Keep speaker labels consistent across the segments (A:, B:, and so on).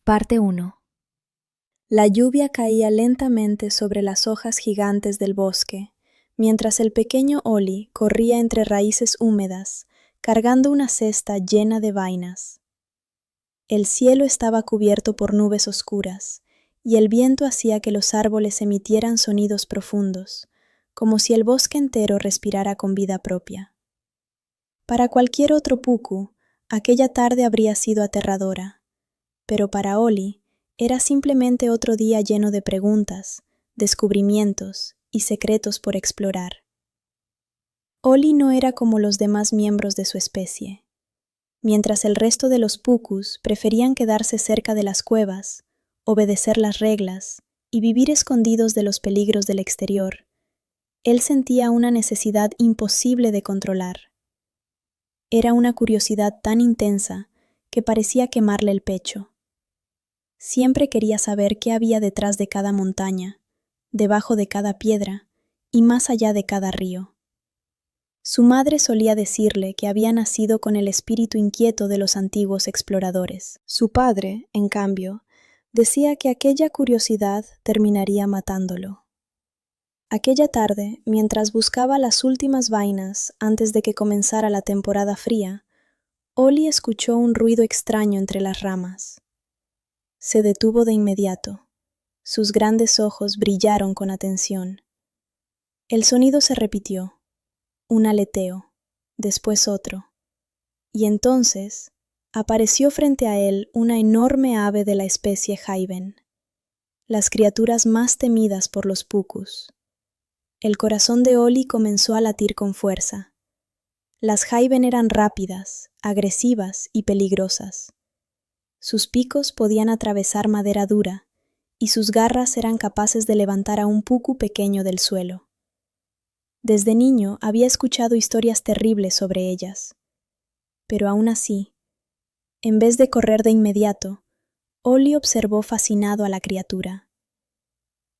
A: Parte 1. La lluvia caía lentamente sobre las hojas gigantes del bosque, mientras el pequeño Ollie corría entre raíces húmedas, cargando una cesta llena de vainas. El cielo estaba cubierto por nubes oscuras, y el viento hacía que los árboles emitieran sonidos profundos, como si el bosque entero respirara con vida propia. Para cualquier otro puku, aquella tarde habría sido aterradora, pero para Ollie era simplemente otro día lleno de preguntas, descubrimientos y secretos por explorar. Ollie no era como los demás miembros de su especie. Mientras el resto de los pukus preferían quedarse cerca de las cuevas, obedecer las reglas y vivir escondidos de los peligros del exterior, él sentía una necesidad imposible de controlar. Era una curiosidad tan intensa que parecía quemarle el pecho. Siempre quería saber qué había detrás de cada montaña, debajo de cada piedra y más allá de cada río. Su madre solía decirle que había nacido con el espíritu inquieto de los antiguos exploradores. Su padre, en cambio, decía que aquella curiosidad terminaría matándolo. Aquella tarde, mientras buscaba las últimas vainas antes de que comenzara la temporada fría, Ollie escuchó un ruido extraño entre las ramas. Se detuvo de inmediato. Sus grandes ojos brillaron con atención. El sonido se repitió, un aleteo, después otro, y entonces apareció frente a él una enorme ave de la especie jaiben, las criaturas más temidas por los pukus. El corazón de Ollie comenzó a latir con fuerza. Las jaiben eran rápidas, agresivas y peligrosas. Sus picos podían atravesar madera dura, y sus garras eran capaces de levantar a un puku pequeño del suelo. Desde niño había escuchado historias terribles sobre ellas. Pero aún así, en vez de correr de inmediato, Ollie observó fascinado a la criatura.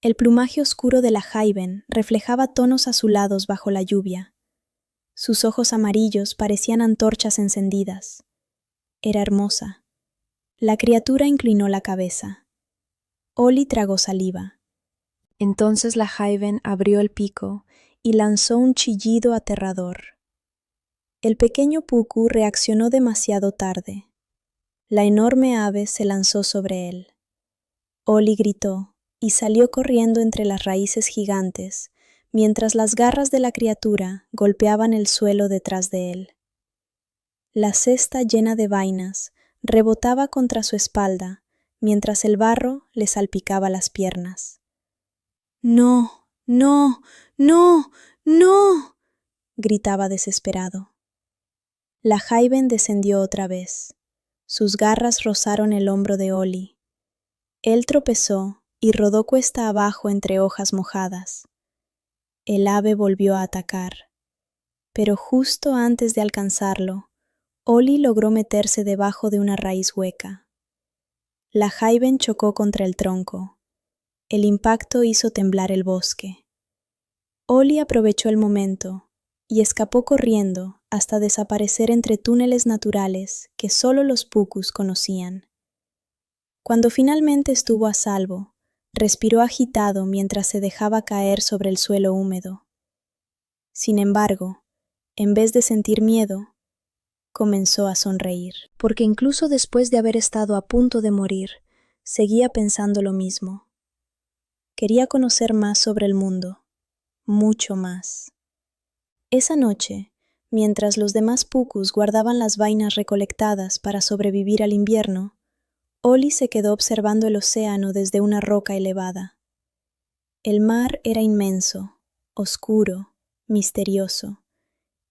A: El plumaje oscuro de la jaiben reflejaba tonos azulados bajo la lluvia. Sus ojos amarillos parecían antorchas encendidas. Era hermosa. La criatura inclinó la cabeza. Ollie tragó saliva. Entonces la jaiben abrió el pico y lanzó un chillido aterrador. El pequeño puku reaccionó demasiado tarde. La enorme ave se lanzó sobre él. Ollie gritó y salió corriendo entre las raíces gigantes, mientras las garras de la criatura golpeaban el suelo detrás de él. La cesta llena de vainas rebotaba contra su espalda, mientras el barro le salpicaba las piernas. «¡No! ¡No! ¡No! ¡No!», gritaba desesperado. La jaiben descendió otra vez. Sus garras rozaron el hombro de Ollie. Él tropezó y rodó cuesta abajo entre hojas mojadas. El ave volvió a atacar, pero justo antes de alcanzarlo, Ollie logró meterse debajo de una raíz hueca. La jaiben chocó contra el tronco. El impacto hizo temblar el bosque. Ollie aprovechó el momento y escapó corriendo hasta desaparecer entre túneles naturales que solo los pukus conocían. Cuando finalmente estuvo a salvo, respiró agitado mientras se dejaba caer sobre el suelo húmedo. Sin embargo, en vez de sentir miedo, comenzó a sonreír, porque incluso después de haber estado a punto de morir, seguía pensando lo mismo. Quería conocer más sobre el mundo, mucho más. Esa noche, mientras los demás pukus guardaban las vainas recolectadas para sobrevivir al invierno, Ollie se quedó observando el océano desde una roca elevada. El mar era inmenso, oscuro, misterioso,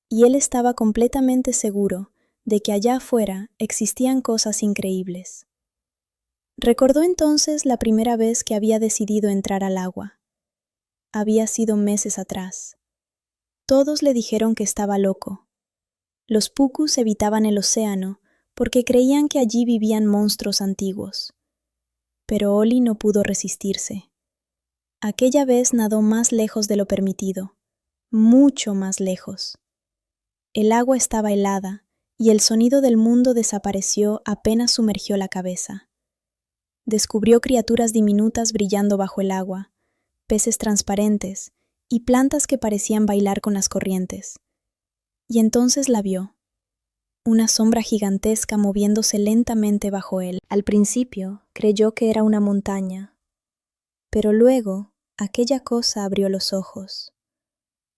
A: y él estaba completamente seguro de que allá afuera existían cosas increíbles. Recordó entonces la primera vez que había decidido entrar al agua. Había sido meses atrás. Todos le dijeron que estaba loco. Los pukus evitaban el océano porque creían que allí vivían monstruos antiguos. Pero Ollie no pudo resistirse. Aquella vez nadó más lejos de lo permitido, mucho más lejos. El agua estaba helada y el sonido del mundo desapareció apenas sumergió la cabeza. Descubrió criaturas diminutas brillando bajo el agua, peces transparentes y plantas que parecían bailar con las corrientes. Y entonces la vio, una sombra gigantesca moviéndose lentamente bajo él. Al principio creyó que era una montaña, pero luego aquella cosa abrió los ojos.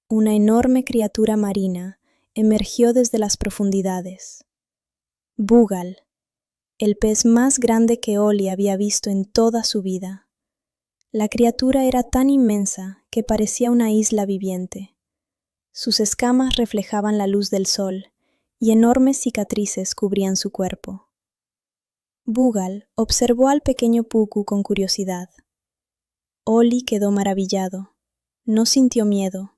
A: Una enorme criatura marina emergió desde las profundidades. Búgal, el pez más grande que Ollie había visto en toda su vida. La criatura era tan inmensa que parecía una isla viviente. Sus escamas reflejaban la luz del sol y enormes cicatrices cubrían su cuerpo. Búgal observó al pequeño Puku con curiosidad. Ollie quedó maravillado. No sintió miedo.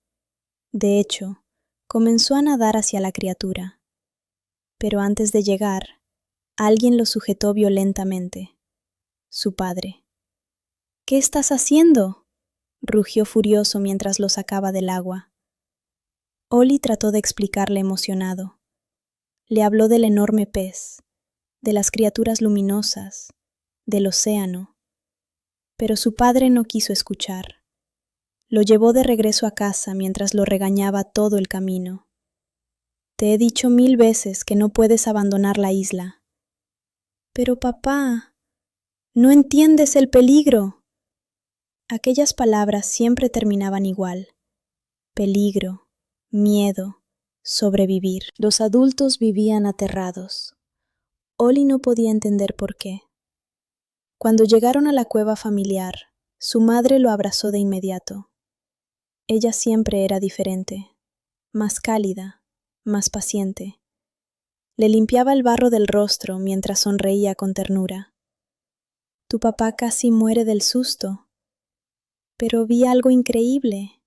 A: De hecho, comenzó a nadar hacia la criatura. Pero antes de llegar, alguien lo sujetó violentamente. Su padre. —¿Qué estás haciendo? —rugió furioso mientras lo sacaba del agua. Ollie trató de explicarle emocionado. Le habló del enorme pez, de las criaturas luminosas, del océano. Pero su padre no quiso escuchar. Lo llevó de regreso a casa mientras lo regañaba todo el camino. Te he dicho 1000 veces que no puedes abandonar la isla. Pero papá, no entiendes el peligro. Aquellas palabras siempre terminaban igual. Peligro, miedo, sobrevivir. Los adultos vivían aterrados. Ollie no podía entender por qué. Cuando llegaron a la cueva familiar, su madre lo abrazó de inmediato. Ella siempre era diferente, más cálida, más paciente. Le limpiaba el barro del rostro mientras sonreía con ternura. Tu papá casi muere del susto, pero vi algo increíble.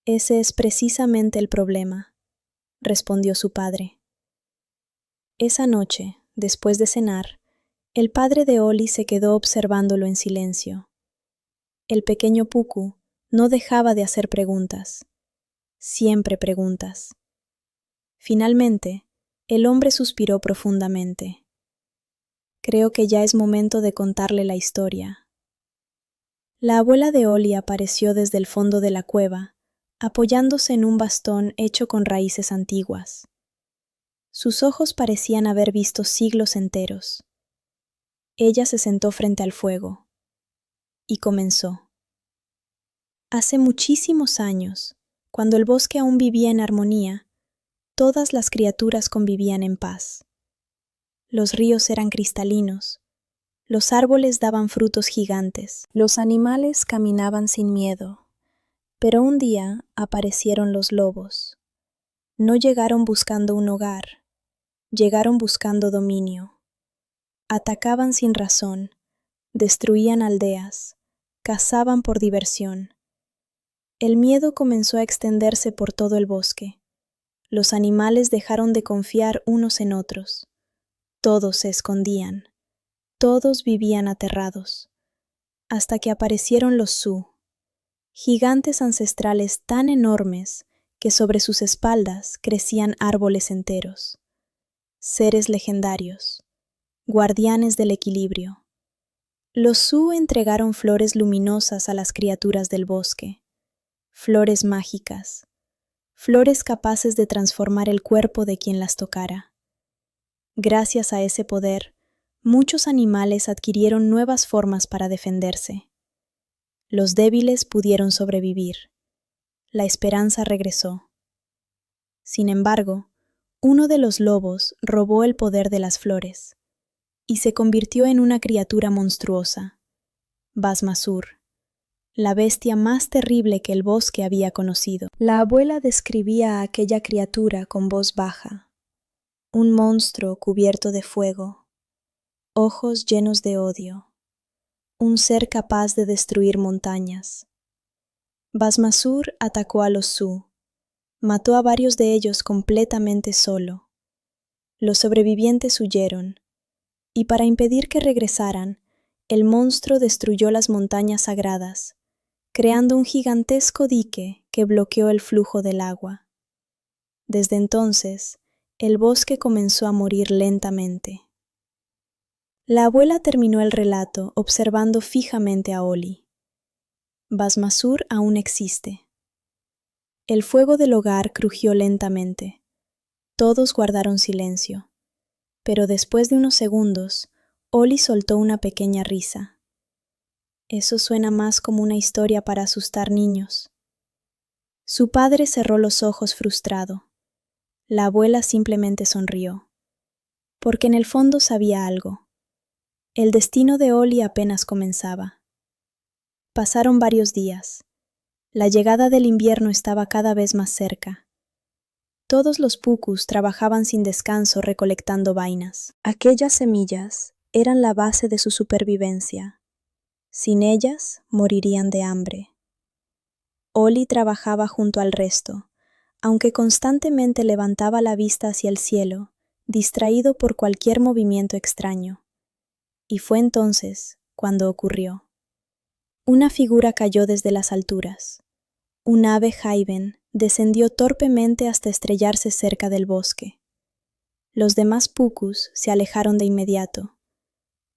A: Ese es precisamente el problema, respondió su padre. Esa noche, después de cenar, el padre de Ollie se quedó observándolo en silencio. El pequeño Puku no dejaba de hacer preguntas, siempre preguntas. Finalmente, el hombre suspiró profundamente. Creo que ya es momento de contarle la historia. La abuela de Ollie apareció desde el fondo de la cueva, apoyándose en un bastón hecho con raíces antiguas. Sus ojos parecían haber visto siglos enteros. Ella se sentó frente al fuego y comenzó. Hace muchísimos años, cuando el bosque aún vivía en armonía, todas las criaturas convivían en paz. Los ríos eran cristalinos, los árboles daban frutos gigantes, los animales caminaban sin miedo. Pero un día aparecieron los lobos. No llegaron buscando un hogar, llegaron buscando dominio. Atacaban sin razón, destruían aldeas, cazaban por diversión. El miedo comenzó a extenderse por todo el bosque. Los animales dejaron de confiar unos en otros. Todos se escondían. Todos vivían aterrados. Hasta que aparecieron los Sioux, gigantes ancestrales tan enormes que sobre sus espaldas crecían árboles enteros. Seres legendarios, guardianes del equilibrio. Los Sioux entregaron flores luminosas a las criaturas del bosque. Flores mágicas, flores capaces de transformar el cuerpo de quien las tocara. Gracias a ese poder, muchos animales adquirieron nuevas formas para defenderse. Los débiles pudieron sobrevivir. La esperanza regresó. Sin embargo, uno de los lobos robó el poder de las flores y se convirtió en una criatura monstruosa, Basmasur, la bestia más terrible que el bosque había conocido. La abuela describía a aquella criatura con voz baja, un monstruo cubierto de fuego, ojos llenos de odio, un ser capaz de destruir montañas. Basmasur atacó a los Sioux, mató a varios de ellos completamente solo. Los sobrevivientes huyeron, y para impedir que regresaran, el monstruo destruyó las montañas sagradas, creando un gigantesco dique que bloqueó el flujo del agua. Desde entonces, el bosque comenzó a morir lentamente. La abuela terminó el relato observando fijamente a Oli. Basmasur aún existe. El fuego del hogar crujió lentamente. Todos guardaron silencio. Pero después de unos segundos, Oli soltó una pequeña risa. Eso suena más como una historia para asustar niños. Su padre cerró los ojos frustrado. La abuela simplemente sonrió. Porque en el fondo sabía algo. El destino de Oli apenas comenzaba. Pasaron varios días. La llegada del invierno estaba cada vez más cerca. Todos los pucus trabajaban sin descanso recolectando vainas. Aquellas semillas eran la base de su supervivencia. Sin ellas, morirían de hambre. Oli trabajaba junto al resto, aunque constantemente levantaba la vista hacia el cielo, distraído por cualquier movimiento extraño. Y fue entonces cuando ocurrió. Una figura cayó desde las alturas. Un ave jaiben descendió torpemente hasta estrellarse cerca del bosque. Los demás pucus se alejaron de inmediato,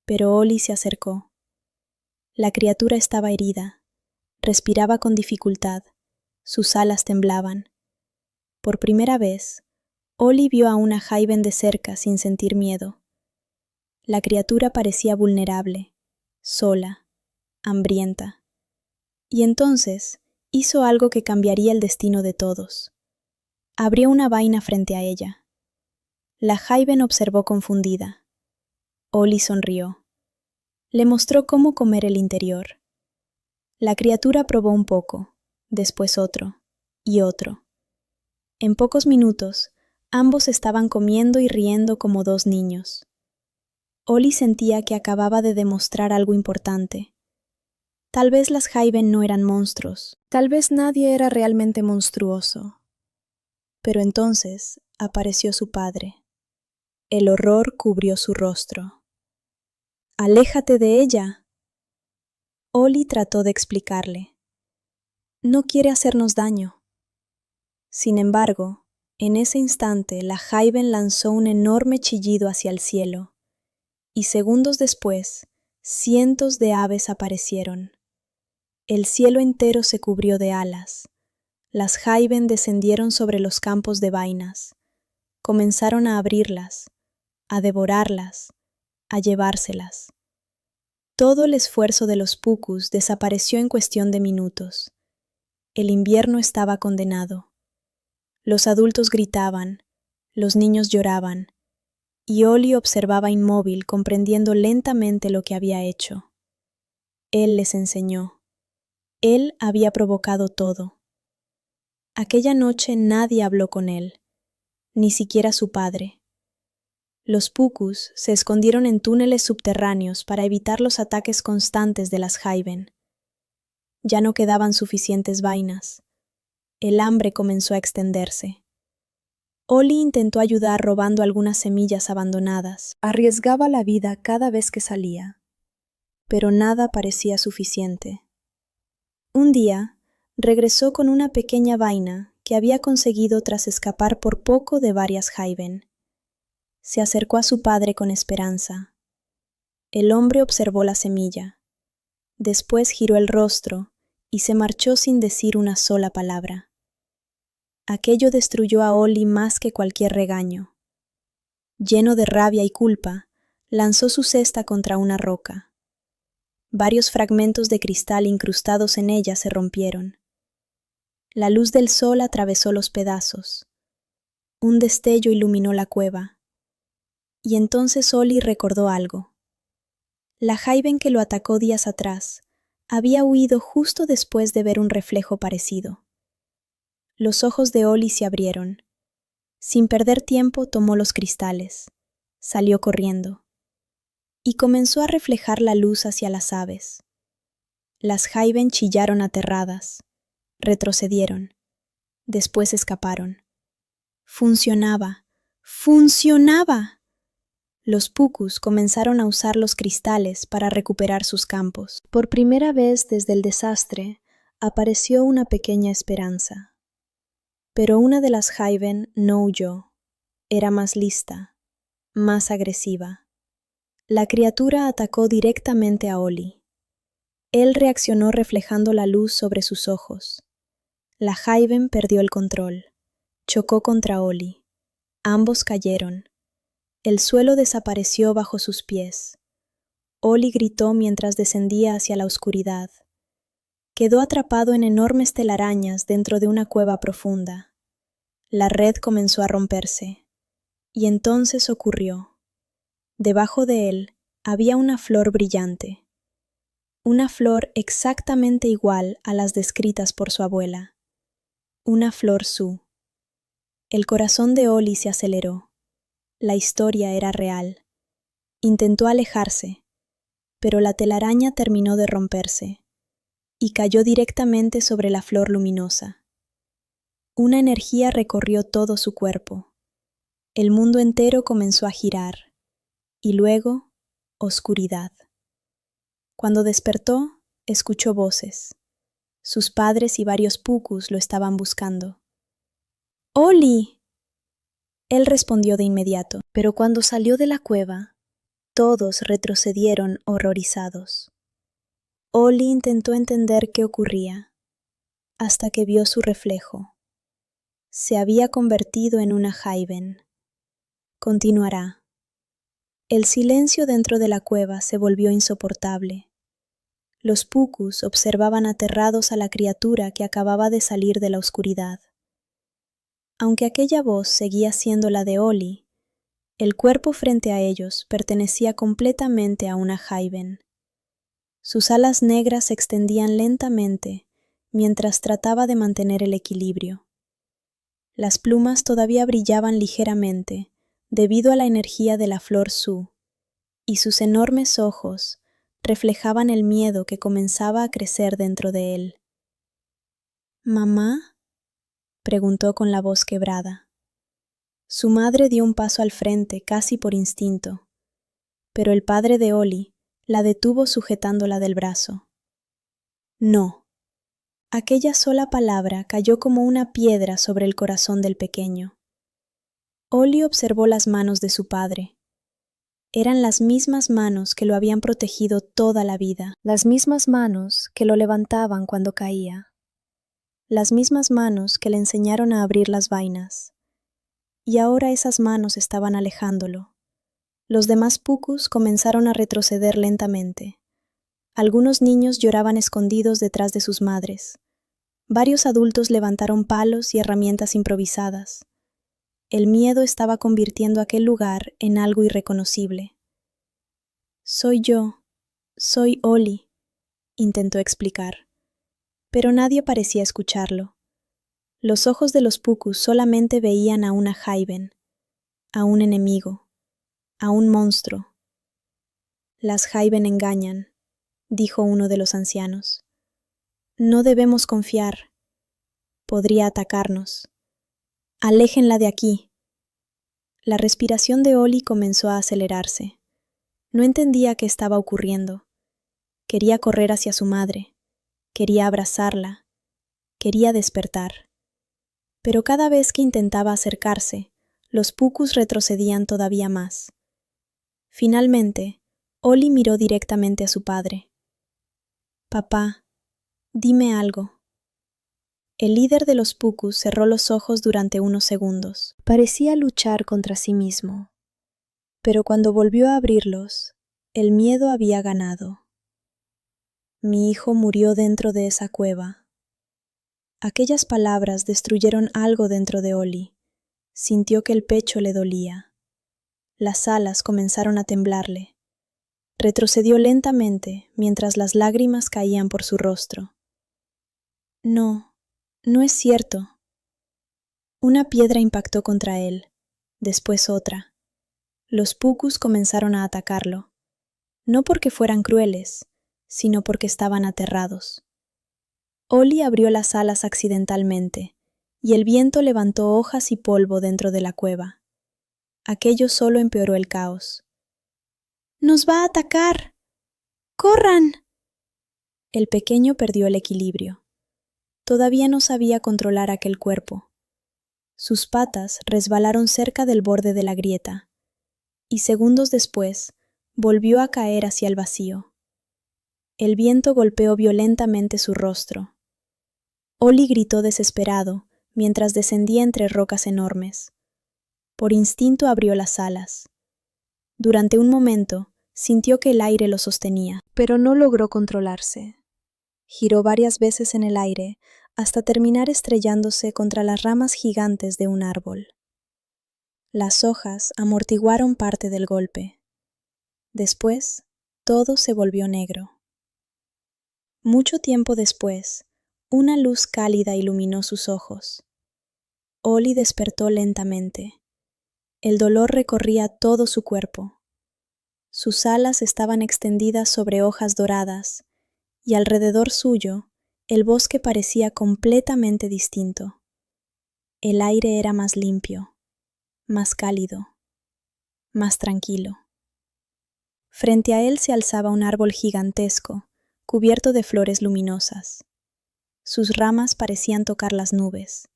A: pero Oli se acercó. La criatura estaba herida, respiraba con dificultad, sus alas temblaban. Por primera vez, Oli vio a una jaiben de cerca sin sentir miedo. La criatura parecía vulnerable, sola, hambrienta. Y entonces hizo algo que cambiaría el destino de todos. Abrió una vaina frente a ella. La jaiben observó confundida. Oli sonrió. Le mostró cómo comer el interior. La criatura probó un poco, después otro, y otro. En pocos minutos, ambos estaban comiendo y riendo como dos niños. Oli sentía que acababa de demostrar algo importante. Tal vez las jaiben no eran monstruos, tal vez nadie era realmente monstruoso. Pero entonces apareció su padre. El horror cubrió su rostro. ¡Aléjate de ella! Oli trató de explicarle. No quiere hacernos daño. Sin embargo, en ese instante la jaiben lanzó un enorme chillido hacia el cielo. Y segundos después, cientos de aves aparecieron. El cielo entero se cubrió de alas. Las jaiben descendieron sobre los campos de vainas. Comenzaron a abrirlas, a devorarlas, a llevárselas. Todo el esfuerzo de los pucus desapareció en cuestión de minutos. El invierno estaba condenado. Los adultos gritaban, los niños lloraban, y Oli observaba inmóvil, comprendiendo lentamente lo que había hecho. Él les enseñó. Él había provocado todo. Aquella noche nadie habló con él, ni siquiera su padre. Los pucus se escondieron en túneles subterráneos para evitar los ataques constantes de las jaiben. Ya no quedaban suficientes vainas. El hambre comenzó a extenderse. Oli intentó ayudar robando algunas semillas abandonadas. Arriesgaba la vida cada vez que salía. Pero nada parecía suficiente. Un día, regresó con una pequeña vaina que había conseguido tras escapar por poco de varias jaiben. Se acercó a su padre con esperanza. El hombre observó la semilla. Después giró el rostro y se marchó sin decir una sola palabra. Aquello destruyó a Oli más que cualquier regaño. Lleno de rabia y culpa, lanzó su cesta contra una roca. Varios fragmentos de cristal incrustados en ella se rompieron. La luz del sol atravesó los pedazos. Un destello iluminó la cueva. Y entonces Oli recordó algo. La jaiben que lo atacó días atrás había huido justo después de ver un reflejo parecido. Los ojos de Oli se abrieron. Sin perder tiempo tomó los cristales. Salió corriendo. Y comenzó a reflejar la luz hacia las aves. Las jaiben chillaron aterradas. Retrocedieron. Después escaparon. ¡Funcionaba! ¡Funcionaba! Los pucus comenzaron a usar los cristales para recuperar sus campos. Por primera vez desde el desastre, apareció una pequeña esperanza. Pero una de las jaiben no huyó. Era más lista, más agresiva. La criatura atacó directamente a Ollie. Él reaccionó reflejando la luz sobre sus ojos. La Haven perdió el control. Chocó contra Ollie. Ambos cayeron. El suelo desapareció bajo sus pies. Ollie gritó mientras descendía hacia la oscuridad. Quedó atrapado en enormes telarañas dentro de una cueva profunda. La red comenzó a romperse. Y entonces ocurrió. Debajo de él había una flor brillante. Una flor exactamente igual a las descritas por su abuela. Una flor Su. El corazón de Ollie se aceleró. La historia era real. Intentó alejarse, pero la telaraña terminó de romperse y cayó directamente sobre la flor luminosa. Una energía recorrió todo su cuerpo. El mundo entero comenzó a girar, y luego, oscuridad. Cuando despertó, escuchó voces. Sus padres y varios pukus lo estaban buscando. ¡Ollie! Él respondió de inmediato, pero cuando salió de la cueva, todos retrocedieron horrorizados. Ollie intentó entender qué ocurría, hasta que vio su reflejo. Se había convertido en una Haven. Continuará. El silencio dentro de la cueva se volvió insoportable. Los pukus observaban aterrados a la criatura que acababa de salir de la oscuridad. Aunque aquella voz seguía siendo la de Ollie, el cuerpo frente a ellos pertenecía completamente a una Haven. Sus alas negras se extendían lentamente mientras trataba de mantener el equilibrio. Las plumas todavía brillaban ligeramente debido a la energía de la flor Su, y sus enormes ojos reflejaban el miedo que comenzaba a crecer dentro de él. ¿Mamá?, preguntó con la voz quebrada. Su madre dio un paso al frente casi por instinto, pero el padre de Ollie la detuvo sujetándola del brazo. No. Aquella sola palabra cayó como una piedra sobre el corazón del pequeño. Ollie observó las manos de su padre. Eran las mismas manos que lo habían protegido toda la vida, las mismas manos que lo levantaban cuando caía, las mismas manos que le enseñaron a abrir las vainas. Y ahora esas manos estaban alejándolo. Los demás pukus comenzaron a retroceder lentamente. Algunos niños lloraban escondidos detrás de sus madres. Varios adultos levantaron palos y herramientas improvisadas. El miedo estaba convirtiendo aquel lugar en algo irreconocible. Soy yo, soy Ollie, intentó explicar, pero nadie parecía escucharlo. Los ojos de los pukus solamente veían a una Haven, a un enemigo, a un monstruo. Las Haven engañan, dijo uno de los ancianos. No debemos confiar. Podría atacarnos. Aléjenla de aquí. La respiración de Ollie comenzó a acelerarse. No entendía qué estaba ocurriendo. Quería correr hacia su madre. Quería abrazarla. Quería despertar. Pero cada vez que intentaba acercarse, los pukus retrocedían todavía más. Finalmente, Ollie miró directamente a su padre. Papá, dime algo. El líder de los pukus cerró los ojos durante unos segundos. Parecía luchar contra sí mismo. Pero cuando volvió a abrirlos, el miedo había ganado. Mi hijo murió dentro de esa cueva. Aquellas palabras destruyeron algo dentro de Ollie. Sintió que el pecho le dolía. Las alas comenzaron a temblarle. Retrocedió lentamente mientras las lágrimas caían por su rostro. No, no es cierto. Una piedra impactó contra él, después otra. Los pukus comenzaron a atacarlo, no porque fueran crueles, sino porque estaban aterrados. Ollie abrió las alas accidentalmente, y el viento levantó hojas y polvo dentro de la cueva. Aquello solo empeoró el caos. ¡Nos va a atacar! ¡Corran! El pequeño perdió el equilibrio. Todavía no sabía controlar aquel cuerpo. Sus patas resbalaron cerca del borde de la grieta, y segundos después volvió a caer hacia el vacío. El viento golpeó violentamente su rostro. Ollie gritó desesperado mientras descendía entre rocas enormes. Por instinto abrió las alas. Durante un momento sintió que el aire lo sostenía, pero no logró controlarse. Giró varias veces en el aire hasta terminar estrellándose contra las ramas gigantes de un árbol. Las hojas amortiguaron parte del golpe. Después, todo se volvió negro. Mucho tiempo después, una luz cálida iluminó sus ojos. Ollie despertó lentamente. El dolor recorría todo su cuerpo. Sus alas estaban extendidas sobre hojas doradas, y alrededor suyo, el bosque parecía completamente distinto. El aire era más limpio, más cálido, más tranquilo. Frente a él se alzaba un árbol gigantesco, cubierto de flores luminosas. Sus ramas parecían tocar las nubes.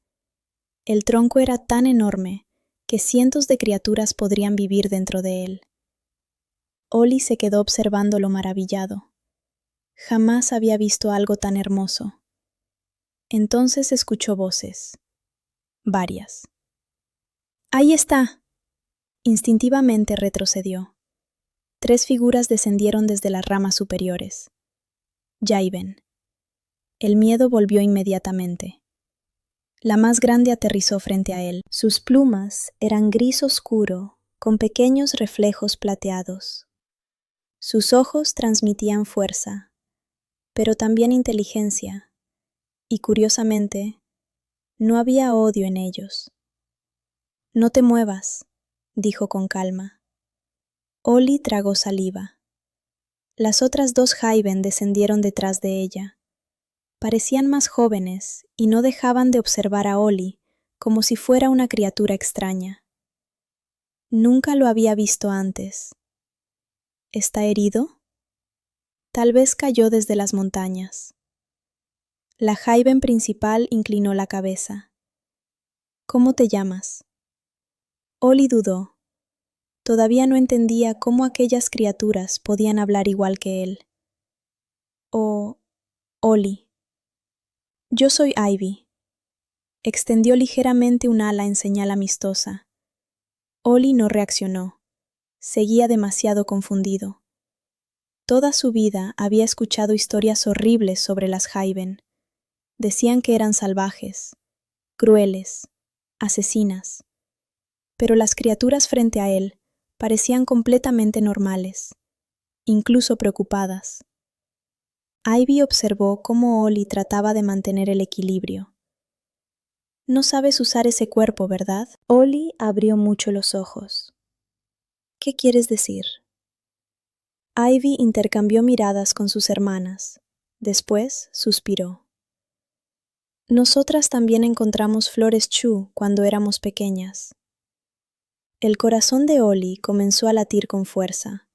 A: El tronco era tan enorme que cientos de criaturas podrían vivir dentro de él. Ollie se quedó observándolo maravillado. Jamás había visto algo tan hermoso. Entonces escuchó voces. Varias. ¡Ahí está! Instintivamente retrocedió. 3 figuras descendieron desde las ramas superiores. Jaiven. El miedo volvió inmediatamente. La más grande aterrizó frente a él. Sus plumas eran gris oscuro, con pequeños reflejos plateados. Sus ojos transmitían fuerza, pero también inteligencia, y curiosamente, no había odio en ellos. No te muevas, dijo con calma. Ollie tragó saliva. Las otras 2 Jaiven descendieron detrás de ella. Parecían más jóvenes y no dejaban de observar a Ollie como si fuera una criatura extraña. Nunca lo había visto antes. ¿Está herido? Tal vez cayó desde las montañas. La Jaiven principal inclinó la cabeza. ¿Cómo te llamas? Ollie dudó. Todavía no entendía cómo aquellas criaturas podían hablar igual que él. Ollie. Yo soy Ivy. Extendió ligeramente un ala en señal amistosa. Ollie no reaccionó. Seguía demasiado confundido. Toda su vida había escuchado historias horribles sobre las Jaiven. Decían que eran salvajes, crueles, asesinas. Pero las criaturas frente a él parecían completamente normales, incluso preocupadas. Ivy observó cómo Ollie trataba de mantener el equilibrio. No sabes usar ese cuerpo, ¿verdad? Ollie abrió mucho los ojos. ¿Qué quieres decir? Ivy intercambió miradas con sus hermanas. Después suspiró. Nosotras también encontramos flores Chu cuando éramos pequeñas. El corazón de Ollie comenzó a latir con fuerza.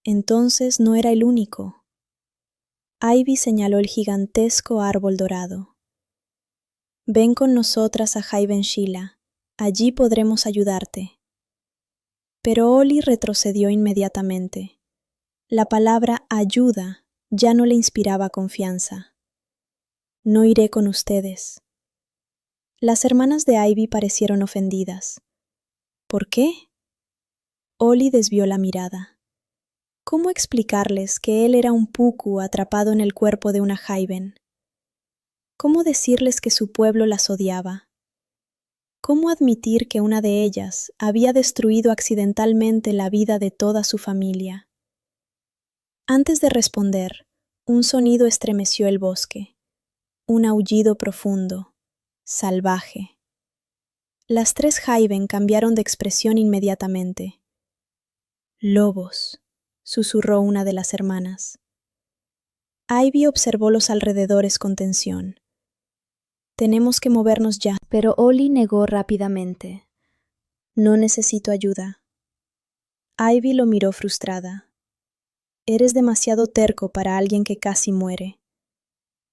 A: Entonces no era el único. Ivy señaló el gigantesco árbol dorado. Ven con nosotras a Jaiven Shila. Allí podremos ayudarte. Pero Ollie retrocedió inmediatamente. La palabra ayuda ya no le inspiraba confianza. No iré con ustedes. Las hermanas de Ivy parecieron ofendidas. ¿Por qué? Ollie desvió la mirada. ¿Cómo explicarles que él era un puku atrapado en el cuerpo de una Jaiven? ¿Cómo decirles que su pueblo las odiaba? ¿Cómo admitir que una de ellas había destruido accidentalmente la vida de toda su familia? Antes de responder, un sonido estremeció el bosque. Un aullido profundo, salvaje. Las 3 Jaiven cambiaron de expresión inmediatamente. Lobos, susurró una de las hermanas. Ivy observó los alrededores con tensión. Tenemos que movernos ya. Pero Ollie negó rápidamente. No necesito ayuda. Ivy lo miró frustrada. Eres demasiado terco para alguien que casi muere.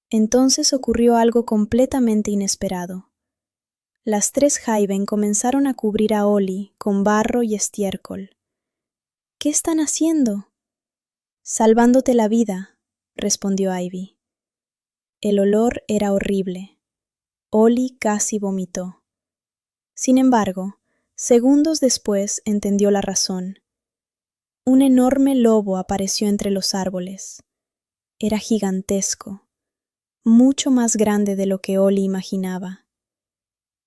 A: Entonces ocurrió algo completamente inesperado. Las 3 Jaiven comenzaron a cubrir a Ollie con barro y estiércol. ¿Qué están haciendo? Salvándote la vida, respondió Ivy. El olor era horrible. Ollie casi vomitó. Sin embargo, segundos después entendió la razón. Un enorme lobo apareció entre los árboles. Era gigantesco, mucho más grande de lo que Ollie imaginaba.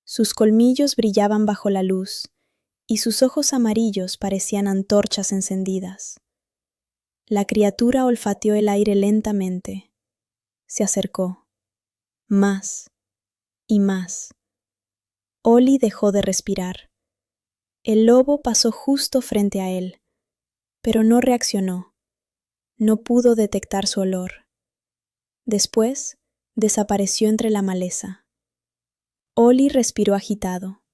A: Sus colmillos brillaban bajo la luz, y sus ojos amarillos parecían antorchas encendidas. La criatura olfateó el aire lentamente. Se acercó. Más y más. Ollie dejó de respirar. El lobo pasó justo frente a él, pero no reaccionó. No pudo detectar su olor. Después, desapareció entre la maleza. Ollie respiró agitado.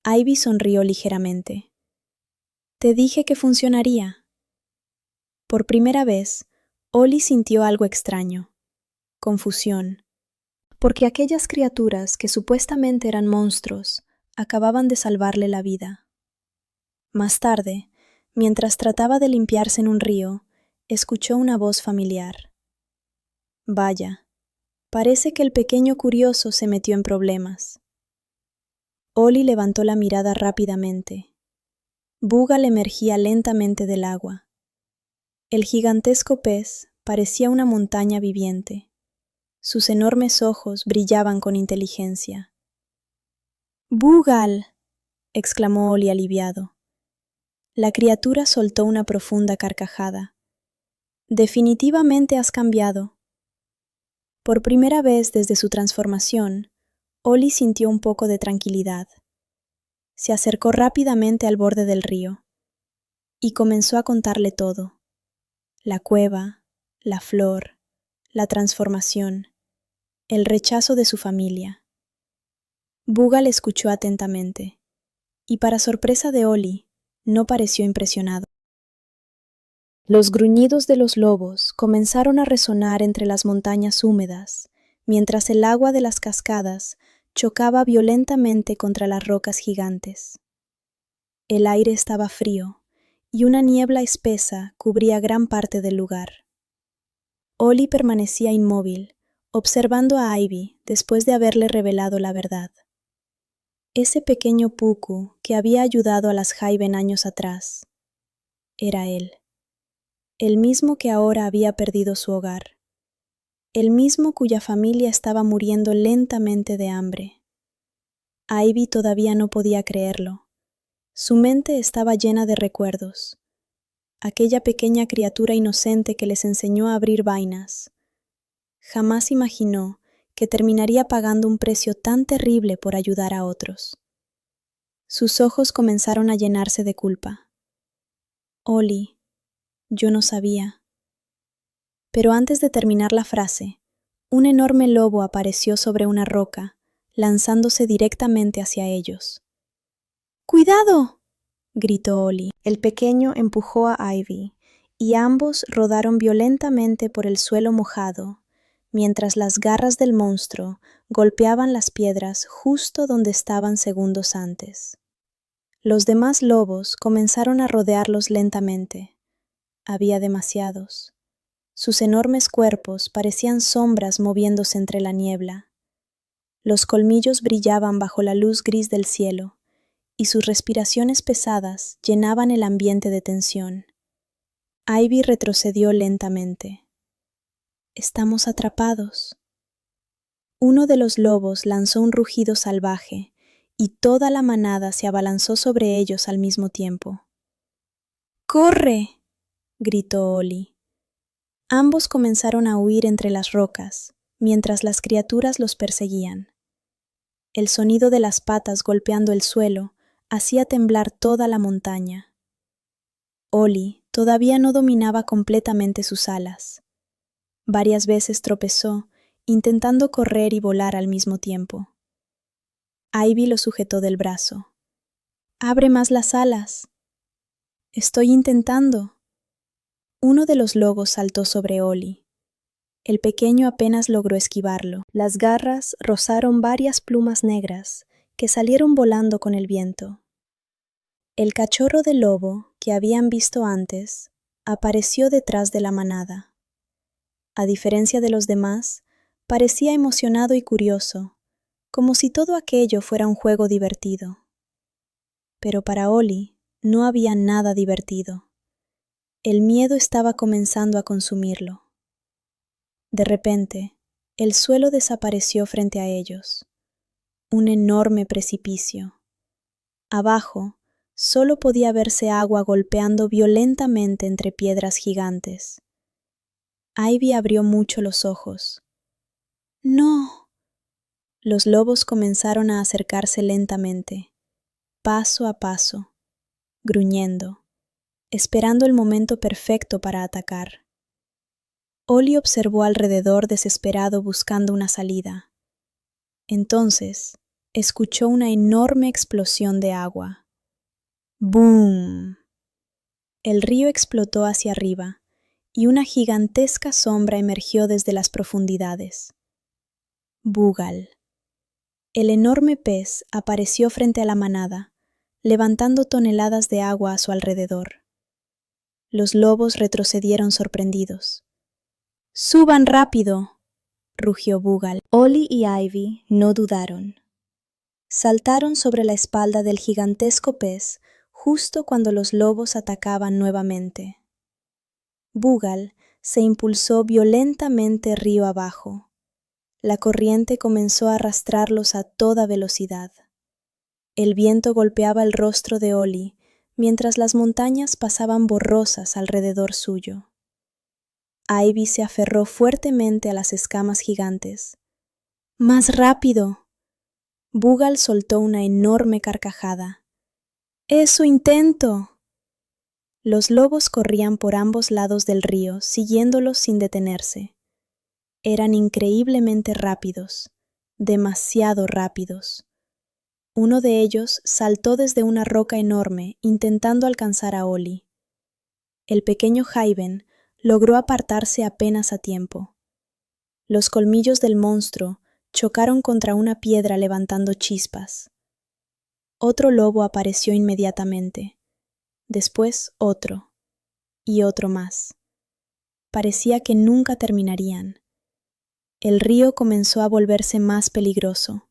A: Ivy sonrió ligeramente. Te dije que funcionaría. Por primera vez, Ollie sintió algo extraño. Confusión. Porque aquellas criaturas que supuestamente eran monstruos acababan de salvarle la vida. Más tarde, mientras trataba de limpiarse en un río, escuchó una voz familiar. Vaya, parece que el pequeño curioso se metió en problemas. Ollie levantó la mirada rápidamente. Boogal emergía lentamente del agua. El gigantesco pez parecía una montaña viviente. Sus enormes ojos brillaban con inteligencia. ¡Boogal!, exclamó Ollie aliviado. La criatura soltó una profunda carcajada. Definitivamente has cambiado. Por primera vez desde su transformación, Ollie sintió un poco de tranquilidad. Se acercó rápidamente al borde del río y comenzó a contarle todo. La cueva, la flor, la transformación, el rechazo de su familia. Boogal escuchó atentamente y, para sorpresa de Ollie, no pareció impresionado. Los gruñidos de los lobos comenzaron a resonar entre las montañas húmedas, mientras el agua de las cascadas chocaba violentamente contra las rocas gigantes. El aire estaba frío, y una niebla espesa cubría gran parte del lugar. Ollie permanecía inmóvil, observando a Ivy después de haberle revelado la verdad. Ese pequeño Puku que había ayudado a las Jaiben años atrás, era él. El mismo que ahora había perdido su hogar. El mismo cuya familia estaba muriendo lentamente de hambre. Ivy todavía no podía creerlo. Su mente estaba llena de recuerdos. Aquella pequeña criatura inocente que les enseñó a abrir vainas. Jamás imaginó que terminaría pagando un precio tan terrible por ayudar a otros. Sus ojos comenzaron a llenarse de culpa. Ollie, yo no sabía. Pero antes de terminar la frase, un enorme lobo apareció sobre una roca, lanzándose directamente hacia ellos. ¡Cuidado!, gritó Ollie. El pequeño empujó a Ivy, y ambos rodaron violentamente por el suelo mojado, mientras las garras del monstruo golpeaban las piedras justo donde estaban segundos antes. Los demás lobos comenzaron a rodearlos lentamente. Había demasiados. Sus enormes cuerpos parecían sombras moviéndose entre la niebla. Los colmillos brillaban bajo la luz gris del cielo, y sus respiraciones pesadas llenaban el ambiente de tensión. Ivy retrocedió lentamente. Estamos atrapados. Uno de los lobos lanzó un rugido salvaje, y toda la manada se abalanzó sobre ellos al mismo tiempo. ¡Corre!, gritó Ollie. Ambos comenzaron a huir entre las rocas, mientras las criaturas los perseguían. El sonido de las patas golpeando el suelo hacía temblar toda la montaña. Ollie todavía no dominaba completamente sus alas. Varias veces tropezó, intentando correr y volar al mismo tiempo. Ivy lo sujetó del brazo. ¡Abre más las alas! Estoy intentando. Uno de los lobos saltó sobre Ollie. El pequeño apenas logró esquivarlo. Las garras rozaron varias plumas negras que salieron volando con el viento. El cachorro del lobo que habían visto antes, apareció detrás de la manada. A diferencia de los demás, parecía emocionado y curioso, como si todo aquello fuera un juego divertido. Pero para Ollie no había nada divertido. El miedo estaba comenzando a consumirlo. De repente, el suelo desapareció frente a ellos. Un enorme precipicio. Abajo, solo podía verse agua golpeando violentamente entre piedras gigantes. Ivy abrió mucho los ojos. ¡No! Los lobos comenzaron a acercarse lentamente, paso a paso, gruñendo, esperando el momento perfecto para atacar. Ollie observó alrededor desesperado buscando una salida. Entonces, escuchó una enorme explosión de agua. ¡Boom! El río explotó hacia arriba y una gigantesca sombra emergió desde las profundidades. Boogal. El enorme pez apareció frente a la manada, levantando toneladas de agua a su alrededor. Los lobos retrocedieron sorprendidos. ¡Suban rápido!, rugió Boogal. Ollie y Ivy no dudaron. Saltaron sobre la espalda del gigantesco pez justo cuando los lobos atacaban nuevamente. Boogal se impulsó violentamente río abajo. La corriente comenzó a arrastrarlos a toda velocidad. El viento golpeaba el rostro de Ollie, mientras las montañas pasaban borrosas alrededor suyo. Ivy se aferró fuertemente a las escamas gigantes. ¡Más rápido! Boogal soltó una enorme carcajada. ¡Eso intento! Los lobos corrían por ambos lados del río, siguiéndolos sin detenerse. Eran increíblemente rápidos, demasiado rápidos. Uno de ellos saltó desde una roca enorme, intentando alcanzar a Ollie. El pequeño Jaiven logró apartarse apenas a tiempo. Los colmillos del monstruo chocaron contra una piedra levantando chispas. Otro lobo apareció inmediatamente, después otro, y otro más. Parecía que nunca terminarían. El río comenzó a volverse más peligroso.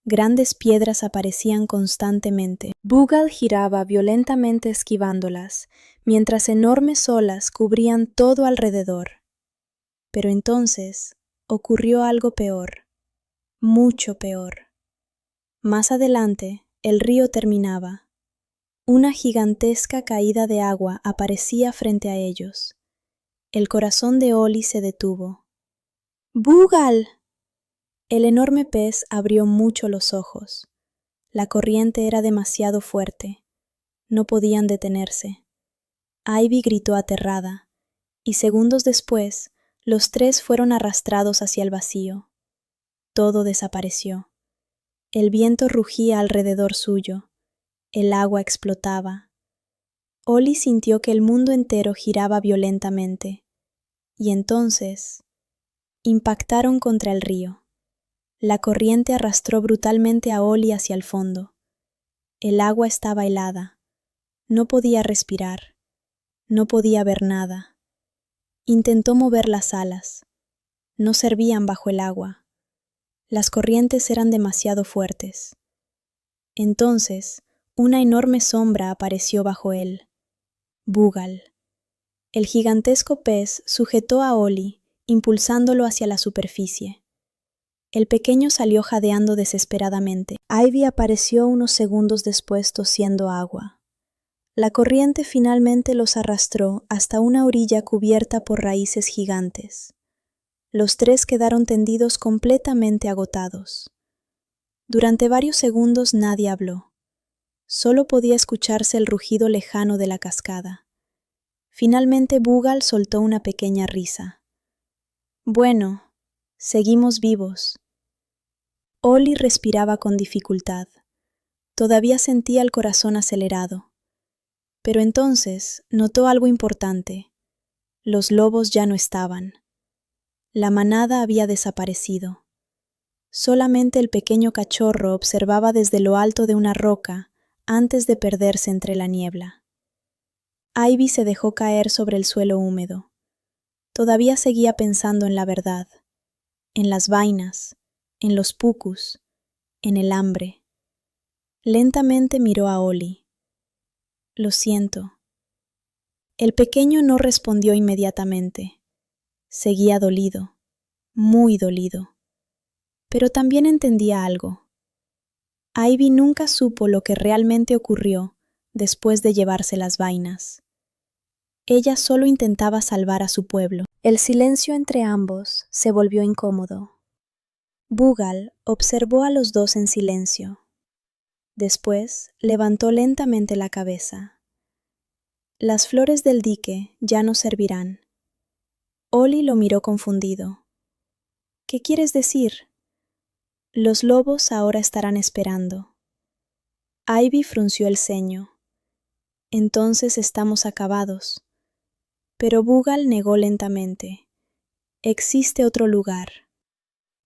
A: Grandes piedras aparecían constantemente. Boogal giraba violentamente esquivándolas, mientras enormes olas cubrían todo alrededor. Pero entonces ocurrió algo peor, mucho peor. Más adelante, el río terminaba. Una gigantesca caída de agua aparecía frente a ellos. El corazón de Ollie se detuvo. ¡Boogal! El enorme pez abrió mucho los ojos. La corriente era demasiado fuerte. No podían detenerse. Ivy gritó aterrada, y segundos después, los tres fueron arrastrados hacia el vacío. Todo desapareció. El viento rugía alrededor suyo. El agua explotaba. Ollie sintió que el mundo entero giraba violentamente. Y entonces, impactaron contra el río. La corriente arrastró brutalmente a Ollie hacia el fondo. El agua estaba helada. No podía respirar. No podía ver nada. Intentó mover las alas. No servían bajo el agua. Las corrientes eran demasiado fuertes. Entonces, una enorme sombra apareció bajo él. Boogal. El gigantesco pez sujetó a Ollie, impulsándolo hacia la superficie. El pequeño salió jadeando desesperadamente. Ivy apareció unos segundos después tosiendo agua. La corriente finalmente los arrastró hasta una orilla cubierta por raíces gigantes. Los tres quedaron tendidos completamente agotados. Durante varios segundos nadie habló. Solo podía escucharse el rugido lejano de la cascada. Finalmente Boogal soltó una pequeña risa. Bueno, seguimos vivos. Ollie respiraba con dificultad. Todavía sentía el corazón acelerado. Pero entonces notó algo importante. Los lobos ya no estaban. La manada había desaparecido. Solamente el pequeño cachorro observaba desde lo alto de una roca antes de perderse entre la niebla. Ivy se dejó caer sobre el suelo húmedo. Todavía seguía pensando en la verdad, en las vainas, en los pucus, en el hambre. Lentamente miró a Ollie. Lo siento. El pequeño no respondió inmediatamente. Seguía dolido, muy dolido. Pero también entendía algo. Ivy nunca supo lo que realmente ocurrió después de llevarse las vainas. Ella solo intentaba salvar a su pueblo. El silencio entre ambos se volvió incómodo. Boogal observó a los dos en silencio. Después levantó lentamente la cabeza. Las flores del dique ya no servirán. Ollie lo miró confundido. ¿Qué quieres decir? Los lobos ahora estarán esperando. Ivy frunció el ceño. Entonces estamos acabados. Pero Boogal negó lentamente. Existe otro lugar.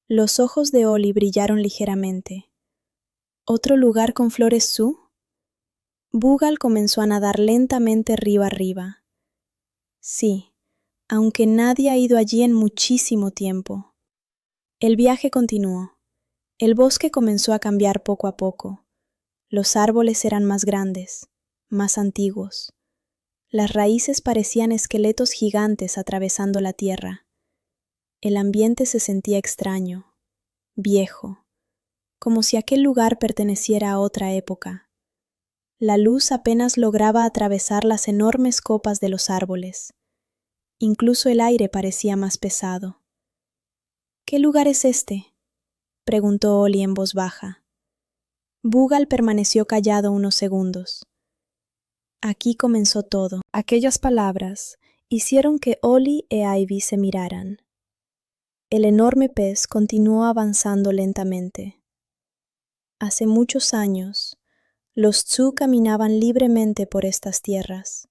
A: Los ojos de Ollie brillaron ligeramente. ¿Otro lugar con flores Su? Boogal comenzó a nadar lentamente río arriba. Sí, aunque nadie ha ido allí en muchísimo tiempo. El viaje continuó. El bosque comenzó a cambiar poco a poco. Los árboles eran más grandes, más antiguos. Las raíces parecían esqueletos gigantes atravesando la tierra. El ambiente se sentía extraño, viejo, como si aquel lugar perteneciera a otra época. La luz apenas lograba atravesar las enormes copas de los árboles. Incluso el aire parecía más pesado. ¿Qué lugar es este?, preguntó Ollie en voz baja. Boogal permaneció callado unos segundos. Aquí comenzó todo. Aquellas palabras hicieron que Ollie e Ivy se miraran. El enorme pez continuó avanzando lentamente. Hace muchos años, los Tsu caminaban libremente por estas tierras.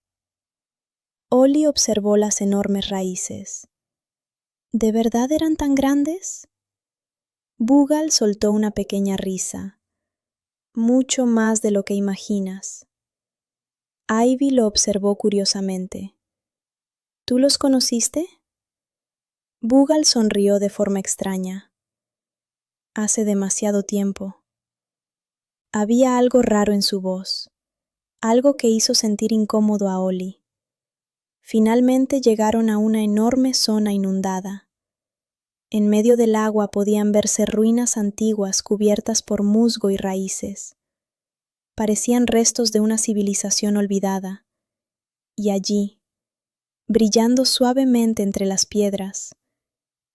A: Ollie observó las enormes raíces. ¿De verdad eran tan grandes? Boogal soltó una pequeña risa. Mucho más de lo que imaginas. Ivy lo observó curiosamente. ¿Tú los conociste? Boogal sonrió de forma extraña. Hace demasiado tiempo. Había algo raro en su voz, algo que hizo sentir incómodo a Ollie. Finalmente llegaron a una enorme zona inundada. En medio del agua podían verse ruinas antiguas cubiertas por musgo y raíces. Parecían restos de una civilización olvidada. Y allí, brillando suavemente entre las piedras,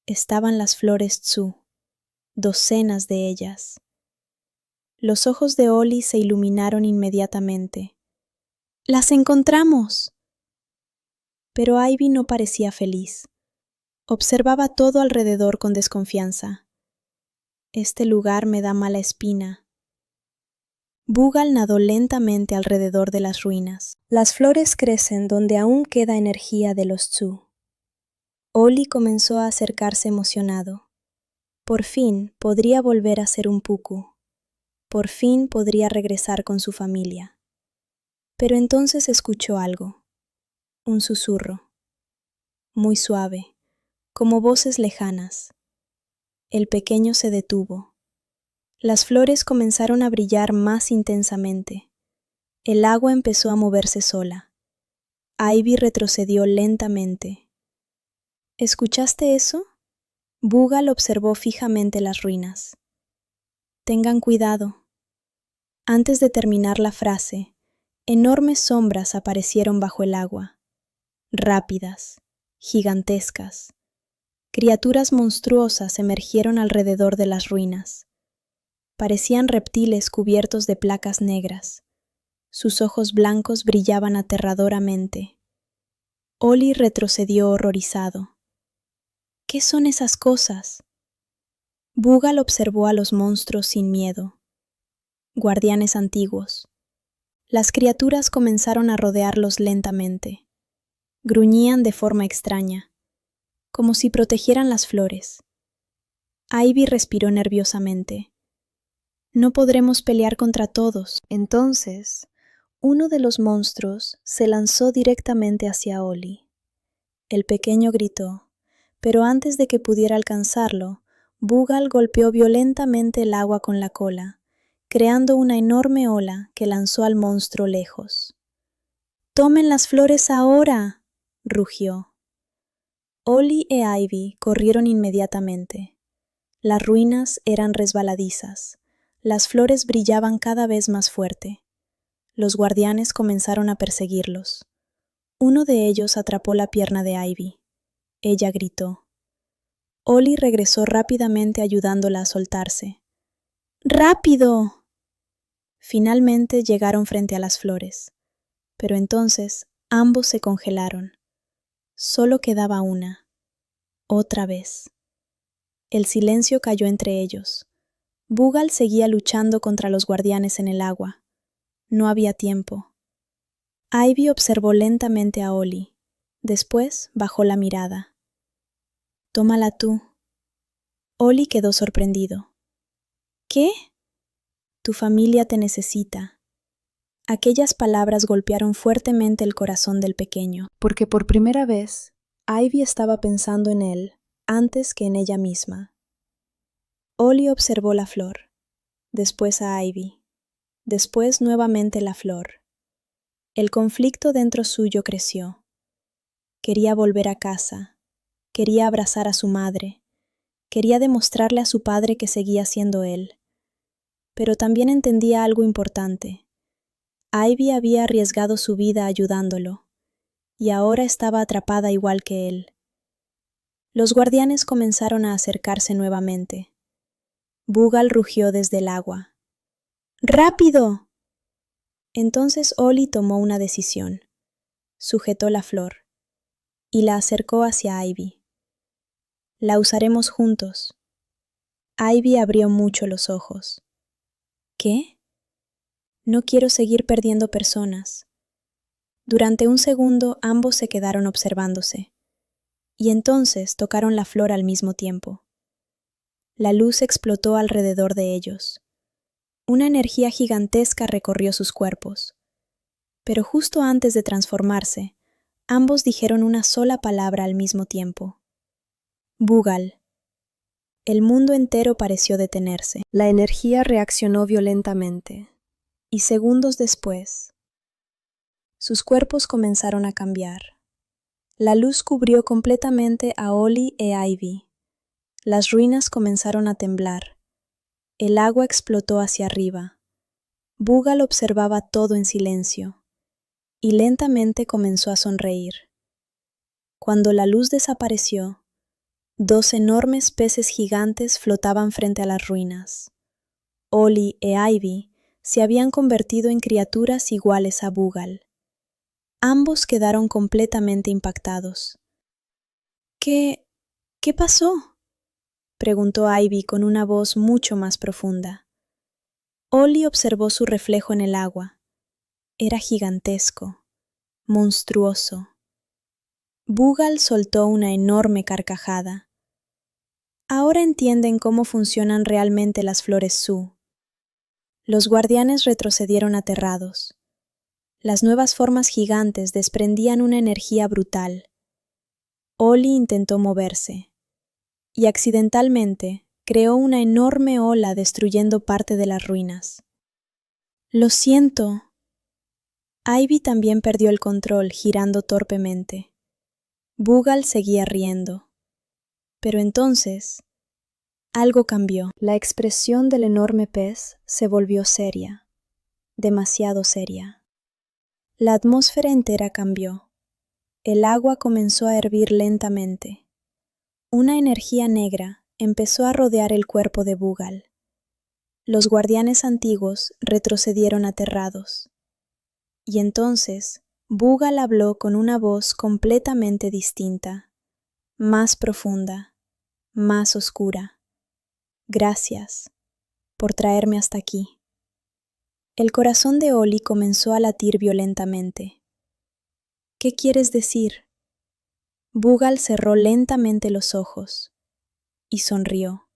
A: estaban las flores Tsu, docenas de ellas. Los ojos de Ollie se iluminaron inmediatamente. ¡Las encontramos! Pero Ivy no parecía feliz. Observaba todo alrededor con desconfianza. Este lugar me da mala espina. Boogal nadó lentamente alrededor de las ruinas. Las flores crecen donde aún queda energía de los Tsu. Ollie comenzó a acercarse emocionado. Por fin podría volver a ser un puku. Por fin podría regresar con su familia. Pero entonces escuchó algo. Un susurro. Muy suave, como voces lejanas. El pequeño se detuvo. Las flores comenzaron a brillar más intensamente. El agua empezó a moverse sola. Ivy retrocedió lentamente. ¿Escuchaste eso? Boogal observó fijamente las ruinas. Tengan cuidado. Antes de terminar la frase, enormes sombras aparecieron bajo el agua. Rápidas, gigantescas. Criaturas monstruosas emergieron alrededor de las ruinas. Parecían reptiles cubiertos de placas negras. Sus ojos blancos brillaban aterradoramente. Ollie retrocedió horrorizado. ¿Qué son esas cosas? Boogal observó a los monstruos sin miedo. Guardianes antiguos. Las criaturas comenzaron a rodearlos lentamente. Gruñían de forma extraña, como si protegieran las flores. Ivy respiró nerviosamente. No podremos pelear contra todos. Entonces, Uno de los monstruos se lanzó directamente hacia Ollie. El pequeño gritó, pero antes de que pudiera alcanzarlo, Boogal golpeó violentamente el agua con la cola, creando una enorme ola que lanzó al monstruo lejos. ¡Tomen las flores ahora!, rugió. Ollie e Ivy corrieron inmediatamente. Las ruinas eran resbaladizas. Las flores brillaban cada vez más fuerte. Los guardianes comenzaron a perseguirlos. Uno de ellos atrapó la pierna de Ivy. Ella gritó. Ollie regresó rápidamente ayudándola a soltarse. ¡Rápido! Finalmente llegaron frente a las flores, pero entonces ambos se congelaron. Solo quedaba una. Otra vez. El silencio cayó entre ellos. Boogal seguía luchando contra los guardianes en el agua. No había tiempo. Ivy observó lentamente a Ollie. Después bajó la mirada. «Tómala tú». Ollie quedó sorprendido. «¿Qué?» «Tu familia te necesita». Aquellas palabras golpearon fuertemente el corazón del pequeño, porque por primera vez, Ivy estaba pensando en él antes que en ella misma. Ollie observó la flor, después a Ivy, después nuevamente la flor. El conflicto dentro suyo creció. Quería volver a casa, quería abrazar a su madre, quería demostrarle a su padre que seguía siendo él. Pero también entendía algo importante. Ivy había arriesgado su vida ayudándolo, y ahora estaba atrapada igual que él. Los guardianes comenzaron a acercarse nuevamente. Boogal rugió desde el agua. ¡Rápido! Entonces Ollie tomó una decisión. Sujetó la flor y la acercó hacia Ivy. «La usaremos juntos». Ivy abrió mucho los ojos. «¿Qué?» «No quiero seguir perdiendo personas». Durante un segundo ambos se quedaron observándose, y entonces tocaron la flor al mismo tiempo. La luz explotó alrededor de ellos. Una energía gigantesca recorrió sus cuerpos. Pero justo antes de transformarse, ambos dijeron una sola palabra al mismo tiempo. «Boogal». El mundo entero pareció detenerse. La energía reaccionó violentamente, y segundos después, sus cuerpos comenzaron a cambiar. La luz cubrió completamente a Ollie e Ivy. Las ruinas comenzaron a temblar. El agua explotó hacia arriba. Boogal observaba todo en silencio, y lentamente comenzó a sonreír. Cuando la luz desapareció, 2 enormes peces gigantes flotaban frente a las ruinas. Ollie e Ivy se habían convertido en criaturas iguales a Boogal. Ambos quedaron completamente impactados. ¿Qué pasó?», preguntó Ivy con una voz mucho más profunda. Ollie observó su reflejo en el agua. Era gigantesco, monstruoso. Boogal soltó una enorme carcajada. «Ahora entienden cómo funcionan realmente las flores Su». Los guardianes retrocedieron aterrados. Las nuevas formas gigantes desprendían una energía brutal. Ollie intentó moverse, y accidentalmente creó una enorme ola destruyendo parte de las ruinas. «Lo siento». Ivy también perdió el control, girando torpemente. Boogal seguía riendo. Pero entonces, algo cambió. La expresión del enorme pez se volvió seria, demasiado seria. La atmósfera entera cambió. El agua comenzó a hervir lentamente. Una energía negra empezó a rodear el cuerpo de Boogal. Los guardianes antiguos retrocedieron aterrados. Y entonces Boogal habló con una voz completamente distinta, más profunda, más oscura. «Gracias por traerme hasta aquí». El corazón de Ollie comenzó a latir violentamente. «¿Qué quieres decir?». Boogal cerró lentamente los ojos y sonrió.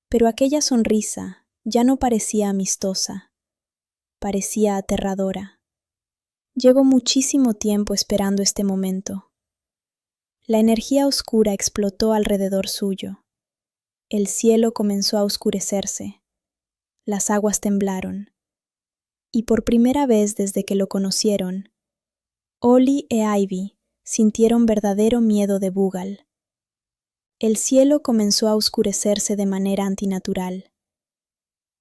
A: Pero aquella sonrisa ya no parecía amistosa, parecía aterradora. Llevo muchísimo tiempo esperando este momento. La energía oscura explotó alrededor suyo. El cielo comenzó a oscurecerse. Las aguas temblaron. Y por primera vez desde que lo conocieron, Ollie e Ivy sintieron verdadero miedo de Boogal. El cielo comenzó a oscurecerse de manera antinatural.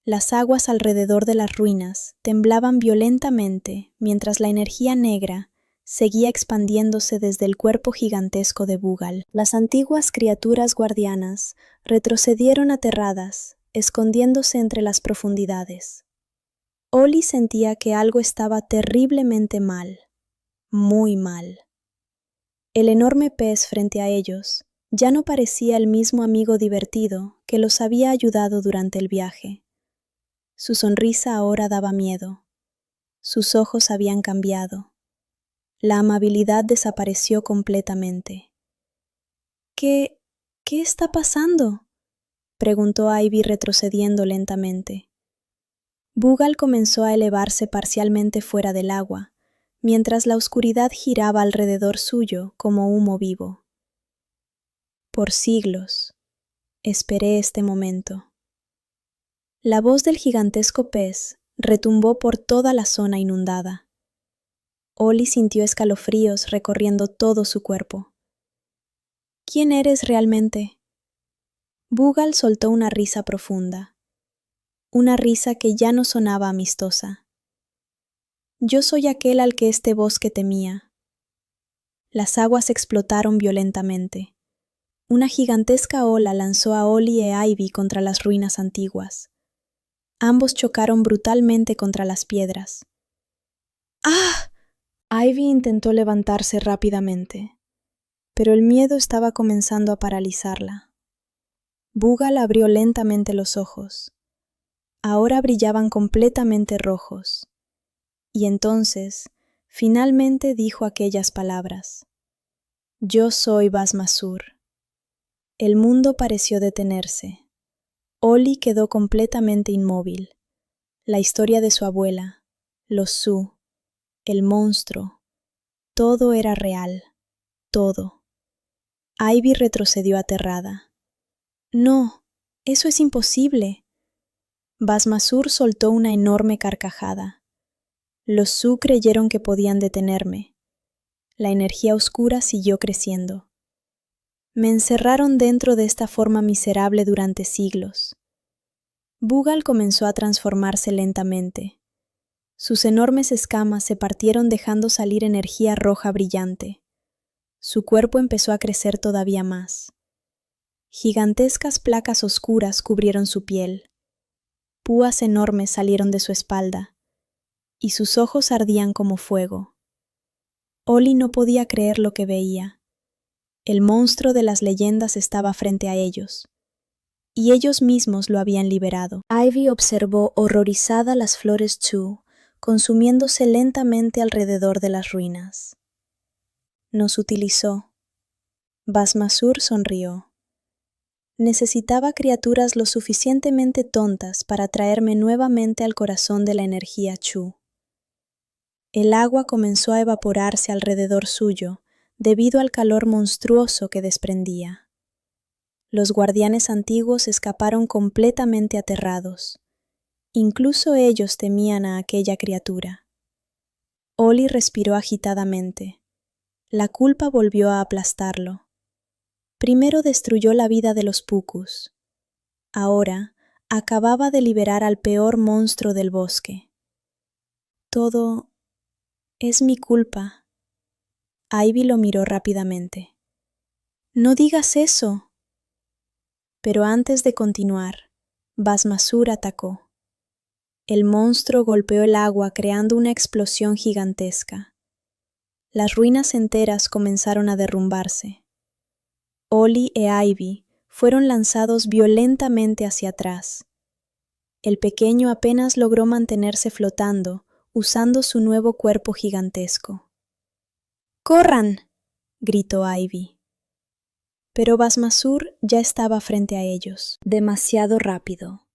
A: Las aguas alrededor de las ruinas temblaban violentamente mientras la energía negra seguía expandiéndose desde el cuerpo gigantesco de Boogal. Las antiguas criaturas guardianas retrocedieron aterradas, escondiéndose entre las profundidades. Ollie sentía que algo estaba terriblemente mal, muy mal. El enorme pez frente a ellos ya no parecía el mismo amigo divertido que los había ayudado durante el viaje. Su sonrisa ahora daba miedo. Sus ojos habían cambiado. La amabilidad desapareció completamente. ¿Qué está pasando?, preguntó Ivy retrocediendo lentamente. Boogal comenzó a elevarse parcialmente fuera del agua, mientras la oscuridad giraba alrededor suyo como humo vivo. Por siglos, esperé este momento. La voz del gigantesco pez retumbó por toda la zona inundada. Ollie sintió escalofríos recorriendo todo su cuerpo. ¿Quién eres realmente? Boogal soltó una risa profunda, una risa que ya no sonaba amistosa. Yo soy aquel al que este bosque temía. Las aguas explotaron violentamente. Una gigantesca ola lanzó a Ollie e Ivy contra las ruinas antiguas. Ambos chocaron brutalmente contra las piedras. ¡Ah! Ivy intentó levantarse rápidamente, pero el miedo estaba comenzando a paralizarla. Boogal abrió lentamente los ojos. Ahora brillaban completamente rojos. Y entonces, finalmente dijo aquellas palabras. Yo soy Basmasur. El mundo pareció detenerse. Ollie quedó completamente inmóvil. La historia de su abuela, los Sioux, el monstruo, todo era real, todo. Ivy retrocedió aterrada. No, eso es imposible. Basmasur soltó una enorme carcajada. Los Sioux creyeron que podían detenerme. La energía oscura siguió creciendo. Me encerraron dentro de esta forma miserable durante siglos. Boogal comenzó a transformarse lentamente. Sus enormes escamas se partieron dejando salir energía roja brillante. Su cuerpo empezó a crecer todavía más. Gigantescas placas oscuras cubrieron su piel. Púas enormes salieron de su espalda, y sus ojos ardían como fuego. Ollie no podía creer lo que veía. El monstruo de las leyendas estaba frente a ellos, y ellos mismos lo habían liberado. Ivy observó horrorizada las flores Sioux consumiéndose lentamente alrededor de las ruinas. Nos utilizó. Basmasur sonrió. Necesitaba criaturas lo suficientemente tontas para traerme nuevamente al corazón de la energía Chu. El agua comenzó a evaporarse alrededor suyo debido al calor monstruoso que desprendía. Los guardianes antiguos escaparon completamente aterrados. Incluso ellos temían a aquella criatura. Ollie respiró agitadamente. La culpa volvió a aplastarlo. Primero destruyó la vida de los Pucus. Ahora acababa de liberar al peor monstruo del bosque. Todo es mi culpa. Ivy lo miró rápidamente. No digas eso. Pero antes de continuar, Basmasur atacó. El monstruo golpeó el agua creando una explosión gigantesca. Las ruinas enteras comenzaron a derrumbarse. Ollie e Ivy fueron lanzados violentamente hacia atrás. El pequeño apenas logró mantenerse flotando usando su nuevo cuerpo gigantesco. ¡Corran!, gritó Ivy. Pero Basmasur ya estaba frente a ellos, demasiado rápido.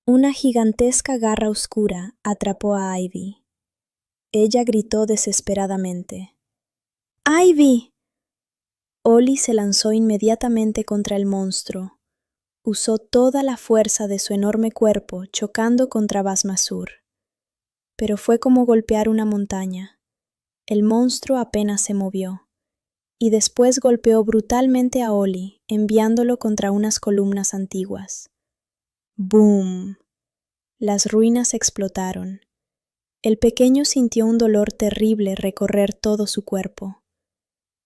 A: Una gigantesca garra oscura atrapó a Ivy. Ella gritó desesperadamente. ¡Ivy! Ollie se lanzó inmediatamente contra el monstruo. Usó toda la fuerza de su enorme cuerpo chocando contra Basmasur. Pero fue como golpear una montaña. El monstruo apenas se movió. Y después golpeó brutalmente a Ollie, enviándolo contra unas columnas antiguas. ¡Boom! Las ruinas explotaron. El pequeño sintió un dolor terrible recorrer todo su cuerpo.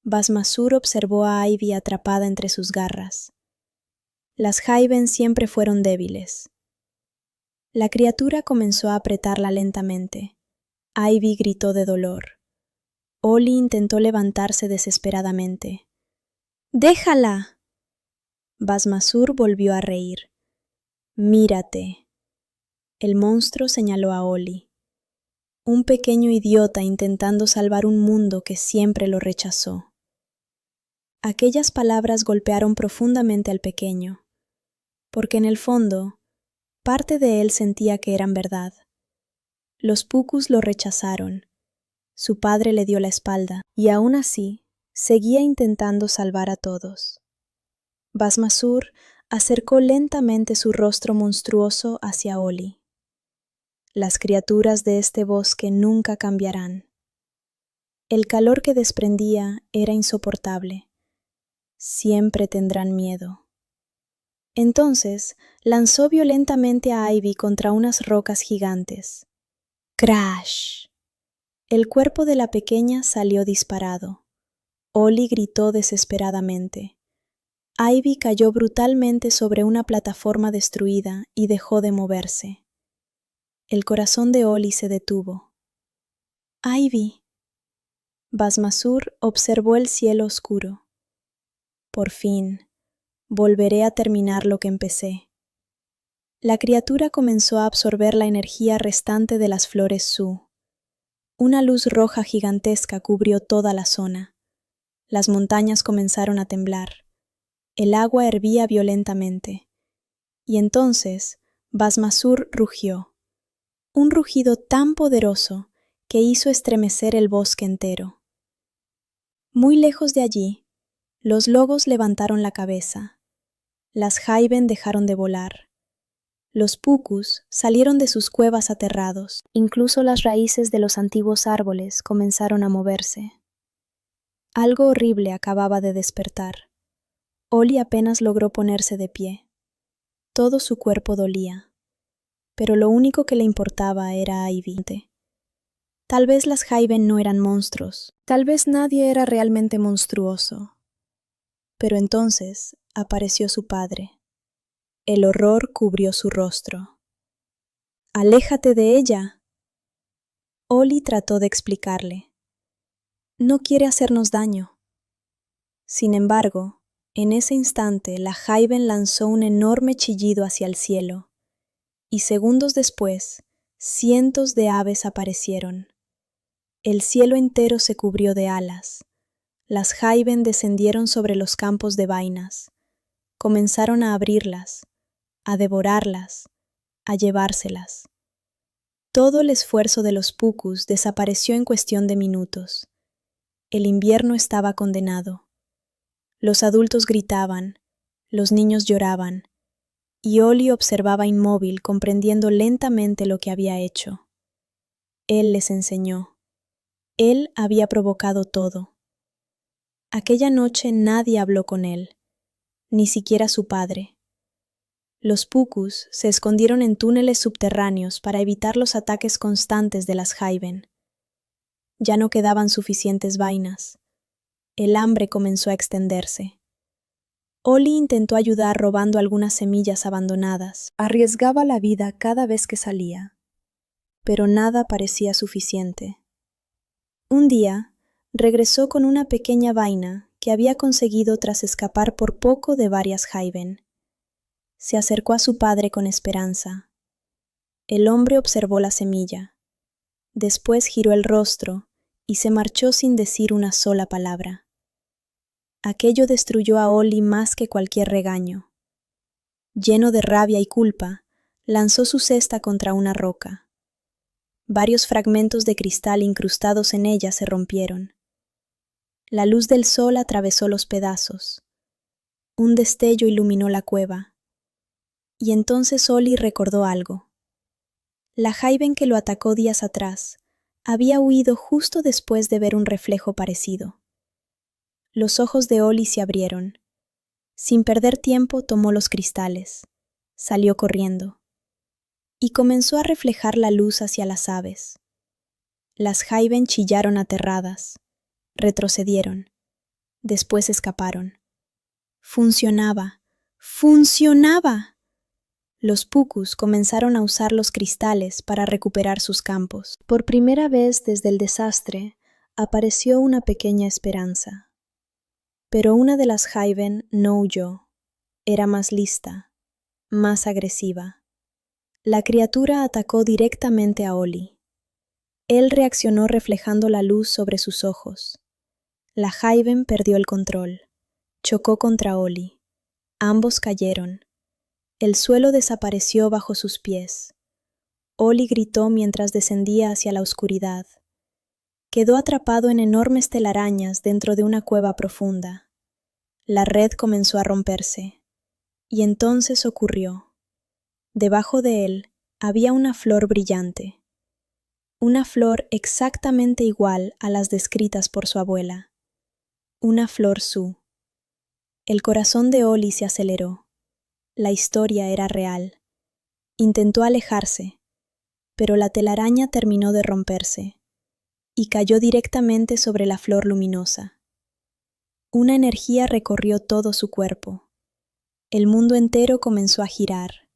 A: Basmasur observó a Ivy atrapada entre sus garras. Las Haven siempre fueron débiles. La criatura comenzó a apretarla lentamente. Ivy gritó de dolor. Ollie intentó levantarse desesperadamente. ¡Déjala! Basmasur volvió a reír. Mírate. El monstruo señaló a Ollie. Un pequeño idiota intentando salvar un mundo que siempre lo rechazó. Aquellas palabras golpearon profundamente al pequeño, porque en el fondo, parte de él sentía que eran verdad. Los Pukus lo rechazaron, su padre le dio la espalda, y aún así, seguía intentando salvar a todos. Basmasur acercó lentamente su rostro monstruoso hacia Ollie. Las criaturas de este bosque nunca cambiarán. El calor que desprendía era insoportable. Siempre tendrán miedo. Entonces lanzó violentamente a Ivy contra unas rocas gigantes. ¡Crash! El cuerpo de la pequeña salió disparado. Ollie gritó desesperadamente. Ivy cayó brutalmente sobre una plataforma destruida y dejó de moverse. El corazón de Ollie se detuvo. ¡Ivy! Basmasur observó el cielo oscuro. Por fin, volveré a terminar lo que empecé. La criatura comenzó a absorber la energía restante de las flores Su. Una luz roja gigantesca cubrió toda la zona. Las montañas comenzaron a temblar. El agua hervía violentamente. Y entonces, Basmasur rugió. Un rugido tan poderoso que hizo estremecer el bosque entero. Muy lejos de allí, los lobos levantaron la cabeza. Las Haven dejaron de volar. Los Pukus salieron de sus cuevas aterrados. Incluso las raíces de los antiguos árboles comenzaron a moverse. Algo horrible acababa de despertar. Ollie apenas logró ponerse de pie. Todo su cuerpo dolía. Pero lo único que le importaba era Ivy. Tal vez las Haven no eran monstruos. Tal vez nadie era realmente monstruoso. Pero entonces apareció su padre. El horror cubrió su rostro. ¡Aléjate de ella! Ollie trató de explicarle. No quiere hacernos daño. Sin embargo, en ese instante la Haven lanzó un enorme chillido hacia el cielo, y segundos después, cientos de aves aparecieron. El cielo entero se cubrió de alas. Las Haven descendieron sobre los campos de vainas. Comenzaron a abrirlas, a devorarlas, a llevárselas. Todo el esfuerzo de los Pukus desapareció en cuestión de minutos. El invierno estaba condenado. Los adultos gritaban, los niños lloraban, y Ollie observaba inmóvil, comprendiendo lentamente lo que había hecho. Él les enseñó. Él había provocado todo. Aquella noche nadie habló con él, ni siquiera su padre. Los Pukus se escondieron en túneles subterráneos para evitar los ataques constantes de las Haven. Ya no quedaban suficientes vainas. El hambre comenzó a extenderse. Ollie intentó ayudar robando algunas semillas abandonadas. Arriesgaba la vida cada vez que salía. Pero nada parecía suficiente. Un día, regresó con una pequeña vaina que había conseguido tras escapar por poco de varias Haven. Se acercó a su padre con esperanza. El hombre observó la semilla. Después giró el rostro y se marchó sin decir una sola palabra. Aquello destruyó a Ollie más que cualquier regaño. Lleno de rabia y culpa, lanzó su cesta contra una roca. Varios fragmentos de cristal incrustados en ella se rompieron. La luz del sol atravesó los pedazos. Un destello iluminó la cueva. Y entonces Ollie recordó algo. La Haven que lo atacó días atrás había huido justo después de ver un reflejo parecido. Los ojos de Ollie se abrieron. Sin perder tiempo tomó los cristales. Salió corriendo. Y comenzó a reflejar la luz hacia las aves. Las Haven chillaron aterradas. Retrocedieron. Después escaparon. ¡Funcionaba! ¡Funcionaba! Los pucus comenzaron a usar los cristales para recuperar sus campos. Por primera vez desde el desastre, apareció una pequeña esperanza. Pero una de las Haven no huyó. Era más lista, más agresiva. La criatura atacó directamente a Ollie. Él reaccionó reflejando la luz sobre sus ojos. La Haven perdió el control. Chocó contra Ollie. Ambos cayeron. El suelo desapareció bajo sus pies. Ollie gritó mientras descendía hacia la oscuridad. Quedó atrapado en enormes telarañas dentro de una cueva profunda. La red comenzó a romperse. Y entonces ocurrió. Debajo de él había una flor brillante. Una flor exactamente igual a las descritas por su abuela. Una flor Su. El corazón de Ollie se aceleró. La historia era real. Intentó alejarse, pero la telaraña terminó de romperse y cayó directamente sobre la flor luminosa. Una energía recorrió todo su cuerpo. El mundo entero comenzó a girar,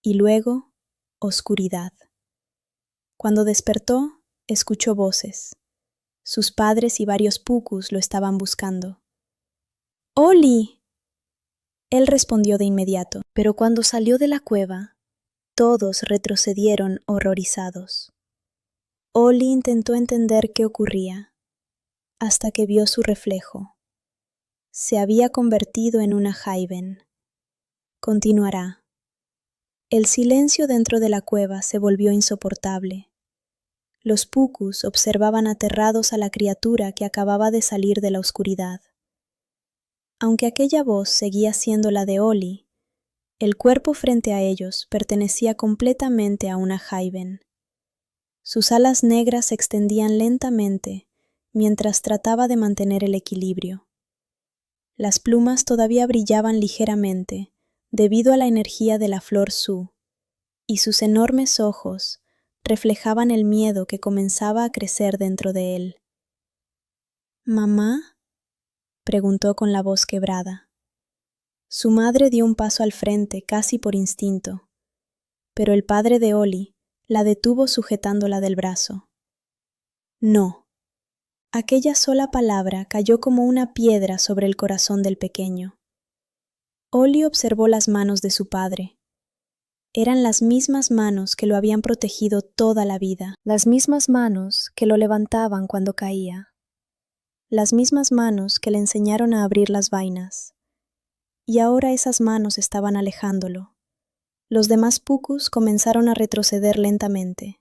A: y luego, oscuridad. Cuando despertó, escuchó voces. Sus padres y varios pucus lo estaban buscando. ¡Ollie! Él respondió de inmediato, pero cuando salió de la cueva, todos retrocedieron horrorizados. Ollie intentó entender qué ocurría, hasta que vio su reflejo. Se había convertido en una Haven. Continuará. El silencio dentro de la cueva se volvió insoportable. Los pucus observaban aterrados a la criatura que acababa de salir de la oscuridad. Aunque aquella voz seguía siendo la de Ollie, el cuerpo frente a ellos pertenecía completamente a una Haven. Sus alas negras se extendían lentamente mientras trataba de mantener el equilibrio. Las plumas todavía brillaban ligeramente debido a la energía de la flor Su, y sus enormes ojos reflejaban el miedo que comenzaba a crecer dentro de él. ¿Mamá?, preguntó con la voz quebrada. Su madre dio un paso al frente casi por instinto, pero el padre de Ollie la detuvo sujetándola del brazo. No. Aquella sola palabra cayó como una piedra sobre el corazón del pequeño. Ollie observó las manos de su padre. Eran las mismas manos que lo habían protegido toda la vida, las mismas manos que lo levantaban cuando caía, las mismas manos que le enseñaron a abrir las vainas. Y ahora esas manos estaban alejándolo. Los demás pucus comenzaron a retroceder lentamente.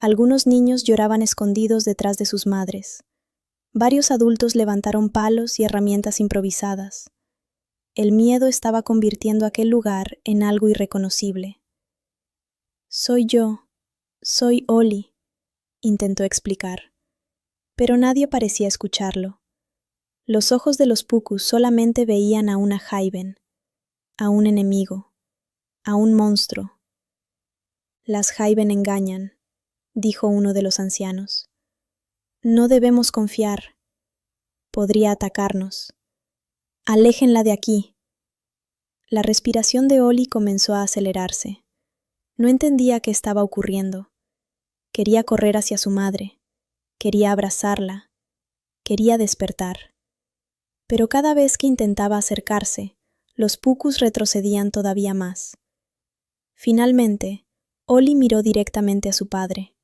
A: Algunos niños lloraban escondidos detrás de sus madres. Varios adultos levantaron palos y herramientas improvisadas. El miedo estaba convirtiendo aquel lugar en algo irreconocible. Soy yo, soy Ollie, intentó explicar, pero nadie parecía escucharlo. Los ojos de los pucus solamente veían a una Haven, a un enemigo, a un monstruo. Las Haven engañan, dijo uno de los ancianos. No debemos confiar. Podría atacarnos. Aléjenla de aquí. La respiración de Ollie comenzó a acelerarse. No entendía qué estaba ocurriendo. Quería correr hacia su madre. Quería abrazarla. Quería despertar. Pero cada vez que intentaba acercarse, los pucus retrocedían todavía más. Finalmente, Ollie miró directamente a su padre.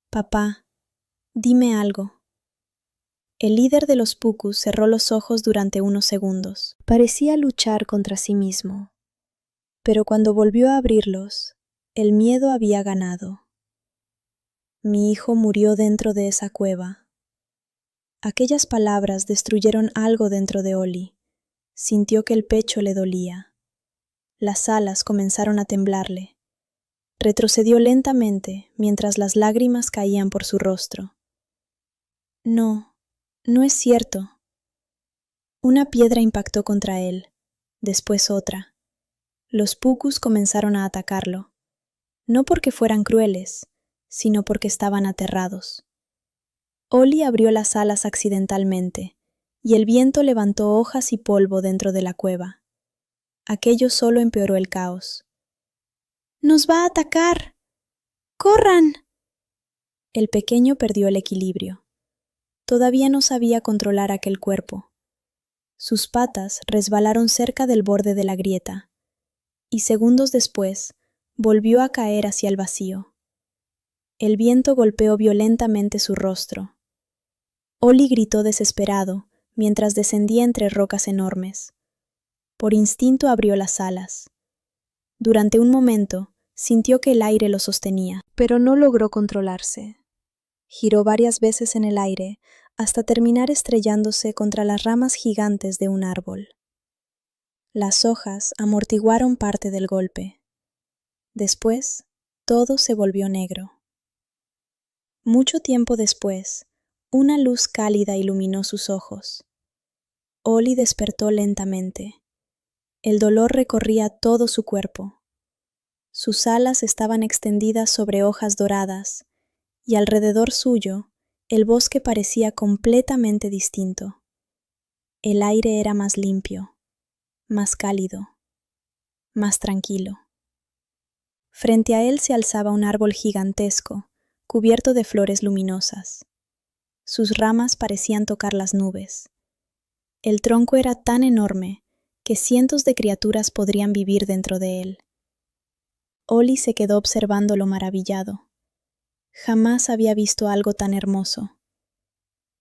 A: Papá, dime algo. El líder de los pucus cerró los ojos durante unos segundos. Parecía luchar contra sí mismo. Pero cuando volvió a abrirlos, el miedo había ganado. Mi hijo murió dentro de esa cueva. Aquellas palabras destruyeron algo dentro de Ollie. Sintió que el pecho le dolía. Las alas comenzaron a temblarle. Retrocedió lentamente mientras las lágrimas caían por su rostro. No, no es cierto. Una piedra impactó contra él, después otra. Los pukus comenzaron a atacarlo, no porque fueran crueles, sino porque estaban aterrados. Ollie abrió las alas accidentalmente, y el viento levantó hojas y polvo dentro de la cueva. Aquello solo empeoró el caos. ¡Nos va a atacar! ¡Corran! El pequeño perdió el equilibrio. Todavía no sabía controlar aquel cuerpo. Sus patas resbalaron cerca del borde de la grieta, y segundos después volvió a caer hacia el vacío. El viento golpeó violentamente su rostro. Ollie gritó desesperado mientras descendía entre rocas enormes. Por instinto abrió las alas. Durante un momento sintió que el aire lo sostenía, pero no logró controlarse. Giró varias veces en el aire hasta terminar estrellándose contra las ramas gigantes de un árbol. Las hojas amortiguaron parte del golpe. Después, todo se volvió negro. Mucho tiempo después, una luz cálida iluminó sus ojos. Ollie despertó lentamente. El dolor recorría todo su cuerpo. Sus alas estaban extendidas sobre hojas doradas, y alrededor suyo, el bosque parecía completamente distinto. El aire era más limpio, más cálido, más tranquilo. Frente a él se alzaba un árbol gigantesco, cubierto de flores luminosas. Sus ramas parecían tocar las nubes. El tronco era tan enorme que cientos de criaturas podrían vivir dentro de él. Ollie se quedó observándolo maravillado. Jamás había visto algo tan hermoso.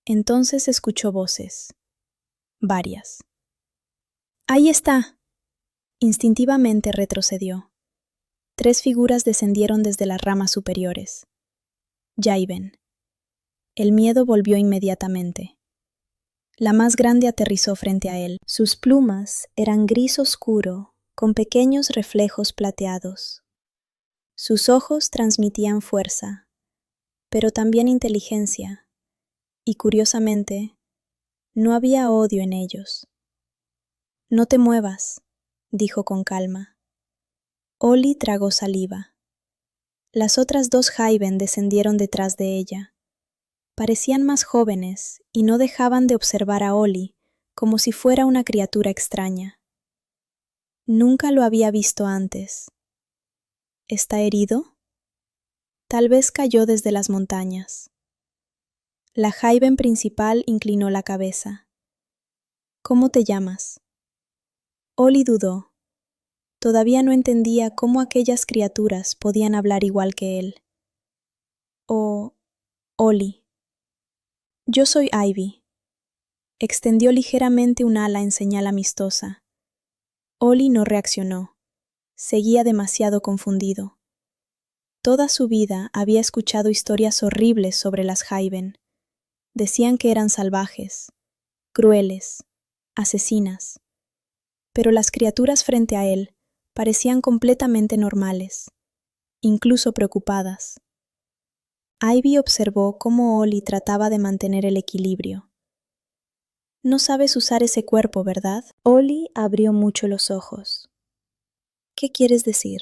A: Entonces escuchó voces. Varias. ¡Ahí está! Instintivamente retrocedió. 3 figuras descendieron desde las ramas superiores. Yaiben. El miedo volvió inmediatamente. La más grande aterrizó frente a él. Sus plumas eran gris oscuro, con pequeños reflejos plateados. Sus ojos transmitían fuerza, pero también inteligencia, y curiosamente, no había odio en ellos. No te muevas, dijo con calma. Ollie tragó saliva. Las otras 2 Jaiben descendieron detrás de ella. Parecían más jóvenes y no dejaban de observar a Ollie como si fuera una criatura extraña. Nunca lo había visto antes. ¿Está herido? Tal vez cayó desde las montañas. La Jaiben principal inclinó la cabeza. ¿Cómo te llamas? Ollie dudó. Todavía no entendía cómo aquellas criaturas podían hablar igual que él. Ollie. Yo soy Ivy. Extendió ligeramente un ala en señal amistosa. Ollie no reaccionó. Seguía demasiado confundido. Toda su vida había escuchado historias horribles sobre las Jaiben. Decían que eran salvajes, crueles, asesinas. Pero las criaturas frente a él parecían completamente normales, incluso preocupadas. Ivy observó cómo Ollie trataba de mantener el equilibrio. No sabes usar ese cuerpo, ¿verdad? Ollie abrió mucho los ojos. ¿Qué quieres decir?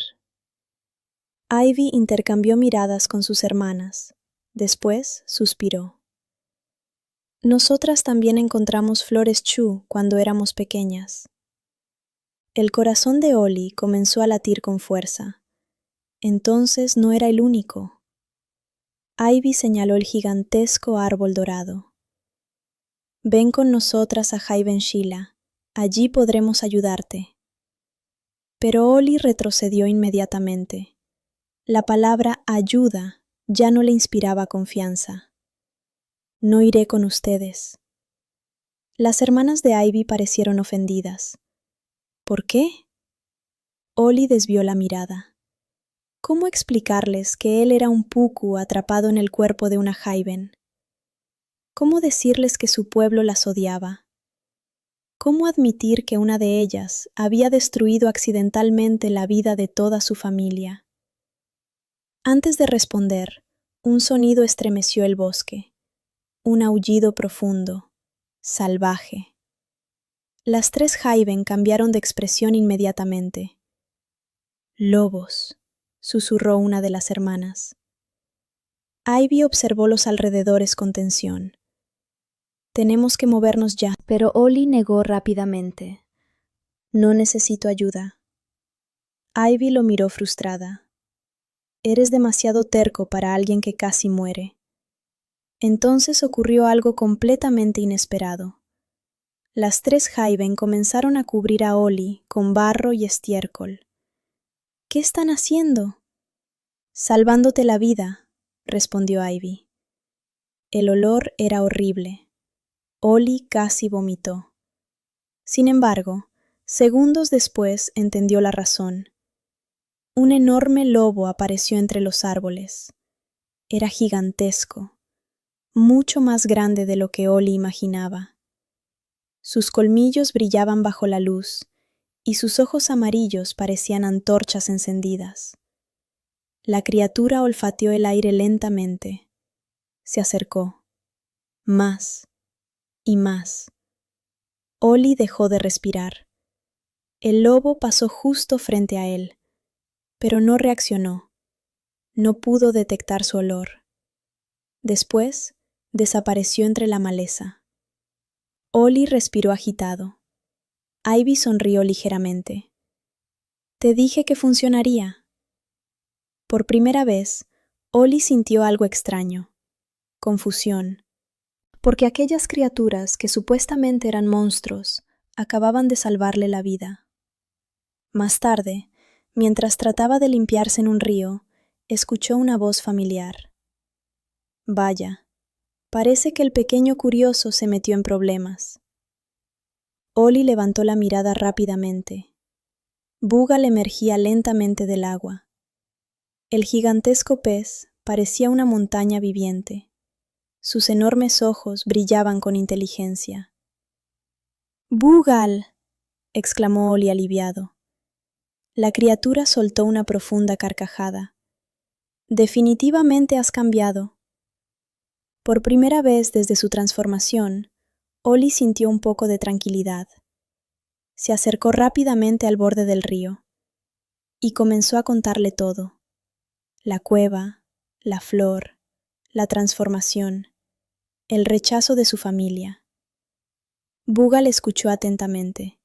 A: Ivy intercambió miradas con sus hermanas. Después suspiró. Nosotras también encontramos flores Chu cuando éramos pequeñas. El corazón de Ollie comenzó a latir con fuerza. Entonces no era el único. Ivy señaló el gigantesco árbol dorado. Ven con nosotras a Jaiben Shila. Allí podremos ayudarte. Pero Ollie retrocedió inmediatamente. La palabra ayuda ya no le inspiraba confianza. No iré con ustedes. Las hermanas de Ivy parecieron ofendidas. ¿Por qué? Ollie desvió la mirada. ¿Cómo explicarles que él era un puku atrapado en el cuerpo de una jaiben? ¿Cómo decirles que su pueblo las odiaba? ¿Cómo admitir que una de ellas había destruido accidentalmente la vida de toda su familia? Antes de responder, un sonido estremeció el bosque, un aullido profundo, salvaje. Las tres jaiben cambiaron de expresión inmediatamente. «Lobos», susurró una de las hermanas. Ivy observó los alrededores con tensión. «Tenemos que movernos ya», pero Ollie negó rápidamente. «No necesito ayuda». Ivy lo miró frustrada. «Eres demasiado terco para alguien que casi muere». Entonces ocurrió algo completamente inesperado. Las tres jaiben comenzaron a cubrir a Ollie con barro y estiércol. «¿Qué están haciendo?» «Salvándote la vida», respondió Ivy. El olor era horrible. Ollie casi vomitó. Sin embargo, segundos después entendió la razón. Un enorme lobo apareció entre los árboles. Era gigantesco, mucho más grande de lo que Ollie imaginaba. Sus colmillos brillaban bajo la luz y sus ojos amarillos parecían antorchas encendidas. La criatura olfateó el aire lentamente. Se acercó. Más y más. Ollie dejó de respirar. El lobo pasó justo frente a él, pero no reaccionó. No pudo detectar su olor. Después, desapareció entre la maleza. Ollie respiró agitado. Ivy sonrió ligeramente. «Te dije que funcionaría». Por primera vez, Ollie sintió algo extraño. Confusión. Porque aquellas criaturas que supuestamente eran monstruos acababan de salvarle la vida. Más tarde, mientras trataba de limpiarse en un río, escuchó una voz familiar. «Vaya, parece que el pequeño curioso se metió en problemas». Ollie levantó la mirada rápidamente. Boogal emergía lentamente del agua. El gigantesco pez parecía una montaña viviente. Sus enormes ojos brillaban con inteligencia. «¡Boogal!», exclamó Ollie aliviado. La criatura soltó una profunda carcajada. «Definitivamente has cambiado». Por primera vez desde su transformación, Ollie sintió un poco de tranquilidad. Se acercó rápidamente al borde del río y comenzó a contarle todo. La cueva, la flor, la transformación, el rechazo de su familia. Boogal escuchó atentamente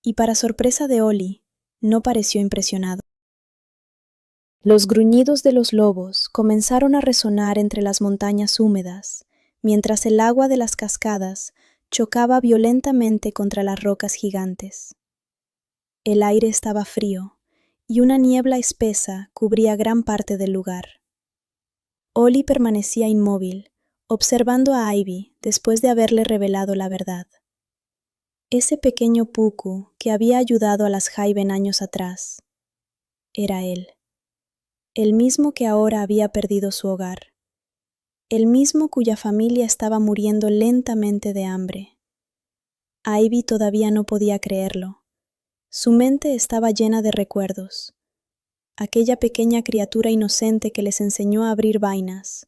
A: y, para sorpresa de Ollie, no pareció impresionado. Los gruñidos de los lobos comenzaron a resonar entre las montañas húmedas, mientras el agua de las cascadas chocaba violentamente contra las rocas gigantes. El aire estaba frío y una niebla espesa cubría gran parte del lugar. Ollie permanecía inmóvil, observando a Ivy después de haberle revelado la verdad. Ese pequeño puku que había ayudado a las jaiben años atrás era él. El mismo que ahora había perdido su hogar. El mismo cuya familia estaba muriendo lentamente de hambre. Ivy todavía no podía creerlo. Su mente estaba llena de recuerdos. Aquella pequeña criatura inocente que les enseñó a abrir vainas.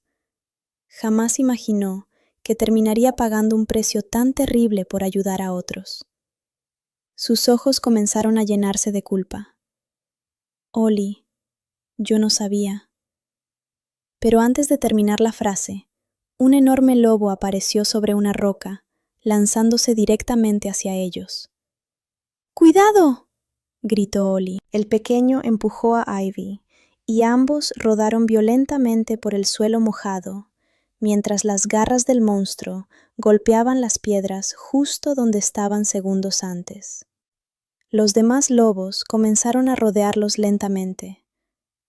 A: Jamás imaginó que terminaría pagando un precio tan terrible por ayudar a otros. Sus ojos comenzaron a llenarse de culpa. «Ollie, yo no sabía». Pero antes de terminar la frase, un enorme lobo apareció sobre una roca, lanzándose directamente hacia ellos. «¡Cuidado!», gritó Ollie. El pequeño empujó a Ivy, y ambos rodaron violentamente por el suelo mojado, mientras las garras del monstruo golpeaban las piedras justo donde estaban segundos antes. Los demás lobos comenzaron a rodearlos lentamente.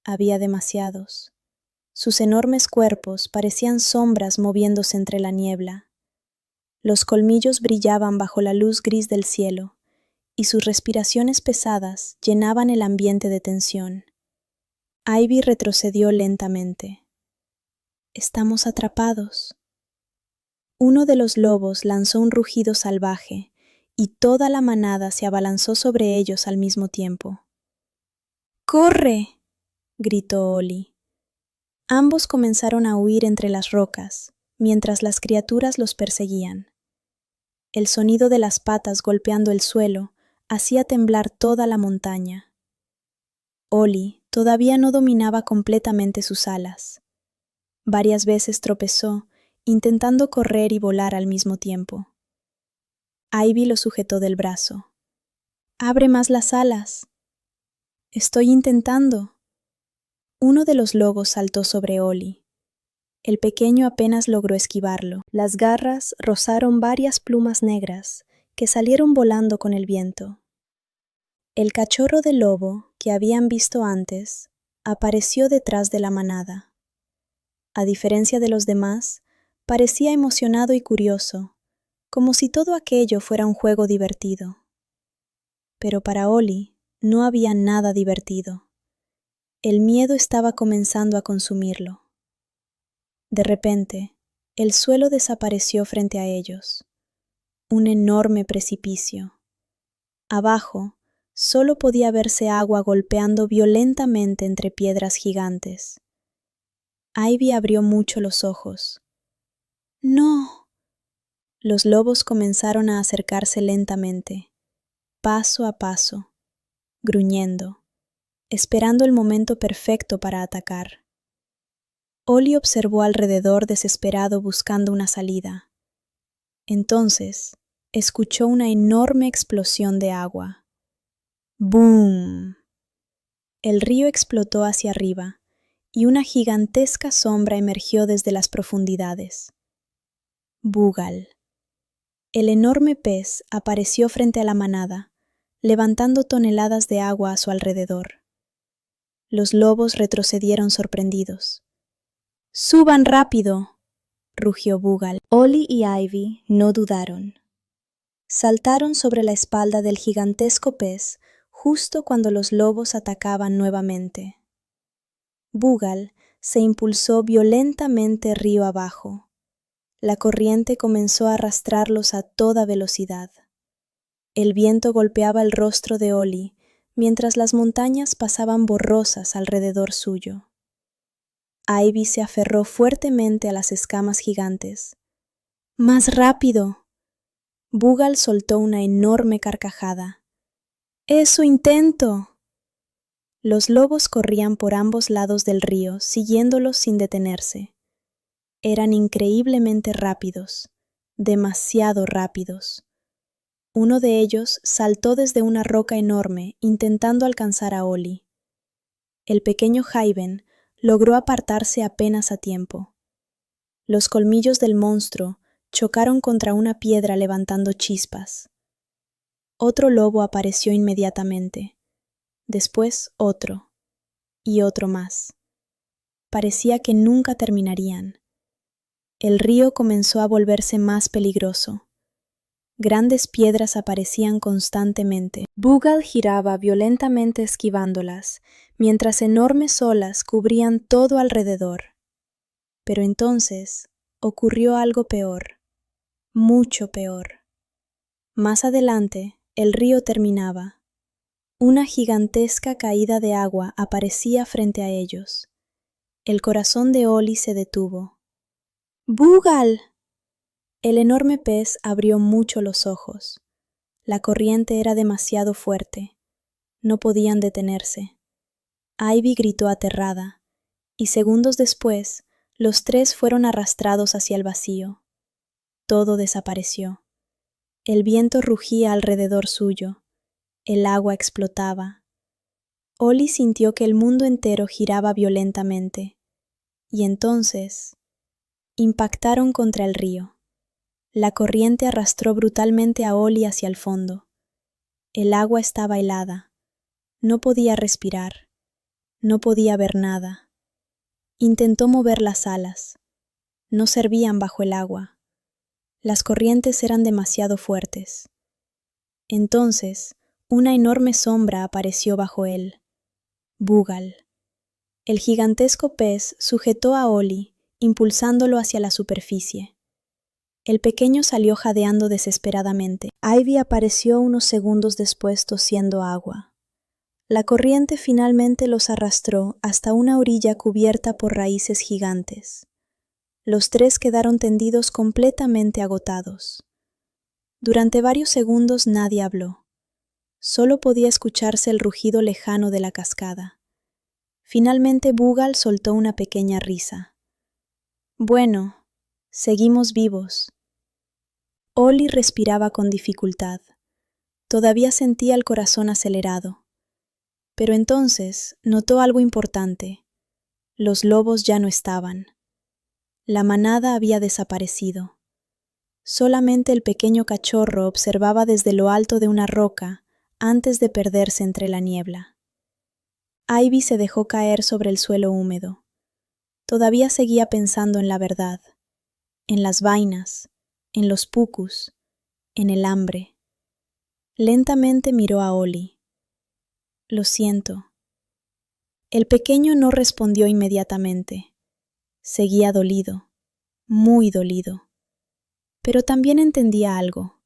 A: Había demasiados. Sus enormes cuerpos parecían sombras moviéndose entre la niebla. Los colmillos brillaban bajo la luz gris del cielo, y sus respiraciones pesadas llenaban el ambiente de tensión. Ivy retrocedió lentamente. Estamos atrapados. Uno de los lobos lanzó un rugido salvaje y toda la manada se abalanzó sobre ellos al mismo tiempo. ¡Corre!, gritó Ollie. Ambos comenzaron a huir entre las rocas, mientras las criaturas los perseguían. El sonido de las patas golpeando el suelo hacía temblar toda la montaña. Ollie todavía no dominaba completamente sus alas. Varias veces tropezó, intentando correr y volar al mismo tiempo. Ivy lo sujetó del brazo. «¡Abre más las alas!». «Estoy intentando». Uno de los lobos saltó sobre Ollie. El pequeño apenas logró esquivarlo. Las garras rozaron varias plumas negras que salieron volando con el viento. El cachorro de lobo que habían visto antes apareció detrás de la manada. A diferencia de los demás, parecía emocionado y curioso, como si todo aquello fuera un juego divertido. Pero para Ollie no había nada divertido. El miedo estaba comenzando a consumirlo. De repente, el suelo desapareció frente a ellos. Un enorme precipicio. Abajo, solo podía verse agua golpeando violentamente entre piedras gigantes. Ivy abrió mucho los ojos. ¡No! Los lobos comenzaron a acercarse lentamente, paso a paso, gruñendo, esperando el momento perfecto para atacar. Ollie observó alrededor desesperado buscando una salida. Entonces, escuchó una enorme explosión de agua. ¡Boom! El río explotó hacia arriba y una gigantesca sombra emergió desde las profundidades. Boogal. El enorme pez apareció frente a la manada, levantando toneladas de agua a su alrededor. Los lobos retrocedieron sorprendidos. «¡Suban rápido!», rugió Boogal. Ollie y Ivy no dudaron. Saltaron sobre la espalda del gigantesco pez justo cuando los lobos atacaban nuevamente. Boogal se impulsó violentamente río abajo. La corriente comenzó a arrastrarlos a toda velocidad. El viento golpeaba el rostro de Ollie mientras las montañas pasaban borrosas alrededor suyo. Ivy se aferró fuertemente a las escamas gigantes. ¡Más rápido! Boogal soltó una enorme carcajada. ¡Eso intento! Los lobos corrían por ambos lados del río, siguiéndolos sin detenerse. Eran increíblemente rápidos, demasiado rápidos. Uno de ellos saltó desde una roca enorme, intentando alcanzar a Ollie. El pequeño Jaiven logró apartarse apenas a tiempo. Los colmillos del monstruo chocaron contra una piedra levantando chispas. Otro lobo apareció inmediatamente. Después otro, y otro más. Parecía que nunca terminarían. El río comenzó a volverse más peligroso. Grandes piedras aparecían constantemente. Boogal giraba violentamente esquivándolas, mientras enormes olas cubrían todo alrededor. Pero entonces ocurrió algo peor, mucho peor. Más adelante, el río terminaba. Una gigantesca caída de agua aparecía frente a ellos. El corazón de Ollie se detuvo. ¡Boogal! El enorme pez abrió mucho los ojos. La corriente era demasiado fuerte. No podían detenerse. Ivy gritó aterrada, y segundos después, los tres fueron arrastrados hacia el vacío. Todo desapareció. El viento rugía alrededor suyo. El agua explotaba. Ollie sintió que el mundo entero giraba violentamente. Y entonces impactaron contra el río. La corriente arrastró brutalmente a Ollie hacia el fondo. El agua estaba helada. No podía respirar. No podía ver nada. Intentó mover las alas. No servían bajo el agua. Las corrientes eran demasiado fuertes. Entonces, una enorme sombra apareció bajo él. Boogal. El gigantesco pez sujetó a Ollie, impulsándolo hacia la superficie. El pequeño salió jadeando desesperadamente. Ivy apareció unos segundos después tosiendo agua. La corriente finalmente los arrastró hasta una orilla cubierta por raíces gigantes. Los tres quedaron tendidos completamente agotados. Durante varios segundos nadie habló. Solo podía escucharse el rugido lejano de la cascada. Finalmente Boogal soltó una pequeña risa. Bueno, seguimos vivos. Ollie respiraba con dificultad. Todavía sentía el corazón acelerado. Pero entonces notó algo importante. Los lobos ya no estaban. La manada había desaparecido. Solamente el pequeño cachorro observaba desde lo alto de una roca antes de perderse entre la niebla. Ivy se dejó caer sobre el suelo húmedo. Todavía seguía pensando en la verdad, en las vainas, en los pucus, en el hambre. Lentamente miró a Ollie. Lo siento. El pequeño no respondió inmediatamente. Seguía dolido, muy dolido. Pero también entendía algo.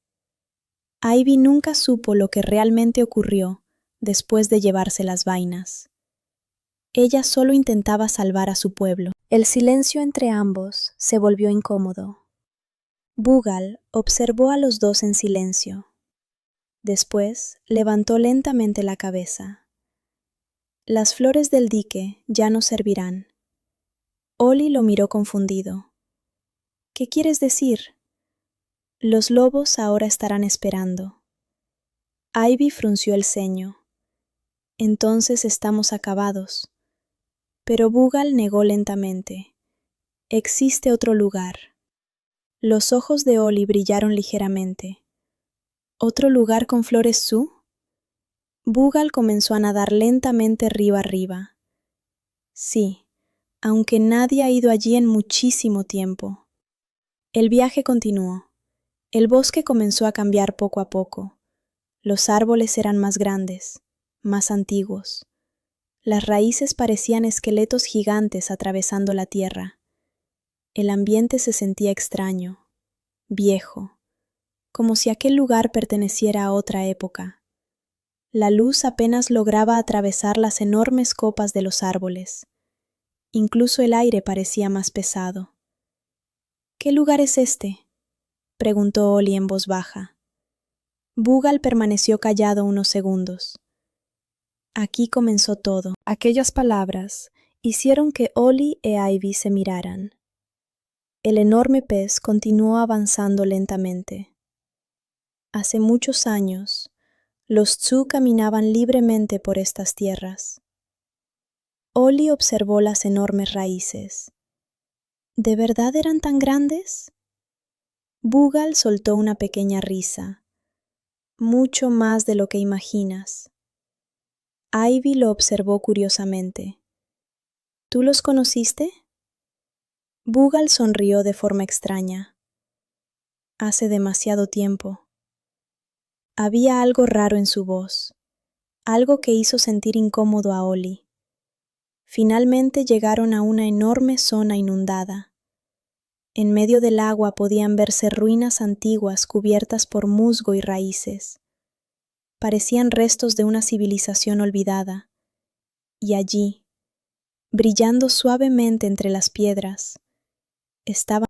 A: Ivy nunca supo lo que realmente ocurrió después de llevarse las vainas. Ella solo intentaba salvar a su pueblo. El silencio entre ambos se volvió incómodo. Boogal observó a los dos en silencio. Después levantó lentamente la cabeza. Las flores del dique ya no servirán. Ollie lo miró confundido. ¿Qué quieres decir? Los lobos ahora estarán esperando. Ivy frunció el ceño. Entonces estamos acabados. Pero Boogal negó lentamente. Existe otro lugar. Los ojos de Ollie brillaron ligeramente. ¿Otro lugar con flores Su? Boogal comenzó a nadar lentamente río arriba. Sí, aunque nadie ha ido allí en muchísimo tiempo. El viaje continuó. El bosque comenzó a cambiar poco a poco. Los árboles eran más grandes, más antiguos. Las raíces parecían esqueletos gigantes atravesando la tierra. El ambiente se sentía extraño, viejo, como si aquel lugar perteneciera a otra época. La luz apenas lograba atravesar las enormes copas de los árboles. Incluso el aire parecía más pesado. ¿Qué lugar es este?, preguntó Ollie en voz baja. Boogal permaneció callado unos segundos. Aquí comenzó todo. Aquellas palabras hicieron que Ollie e Ivy se miraran. El enorme pez continuó avanzando lentamente. Hace muchos años, los Tsu caminaban libremente por estas tierras. Ollie observó las enormes raíces. ¿De verdad eran tan grandes? Boogal soltó una pequeña risa. Mucho más de lo que imaginas. Ivy lo observó curiosamente. ¿Tú los conociste? Boogal sonrió de forma extraña. Hace demasiado tiempo. Había algo raro en su voz, algo que hizo sentir incómodo a Ollie. Finalmente llegaron a una enorme zona inundada. En medio del agua podían verse ruinas antiguas cubiertas por musgo y raíces. Parecían restos de una civilización olvidada. Y allí, brillando suavemente entre las piedras, estaban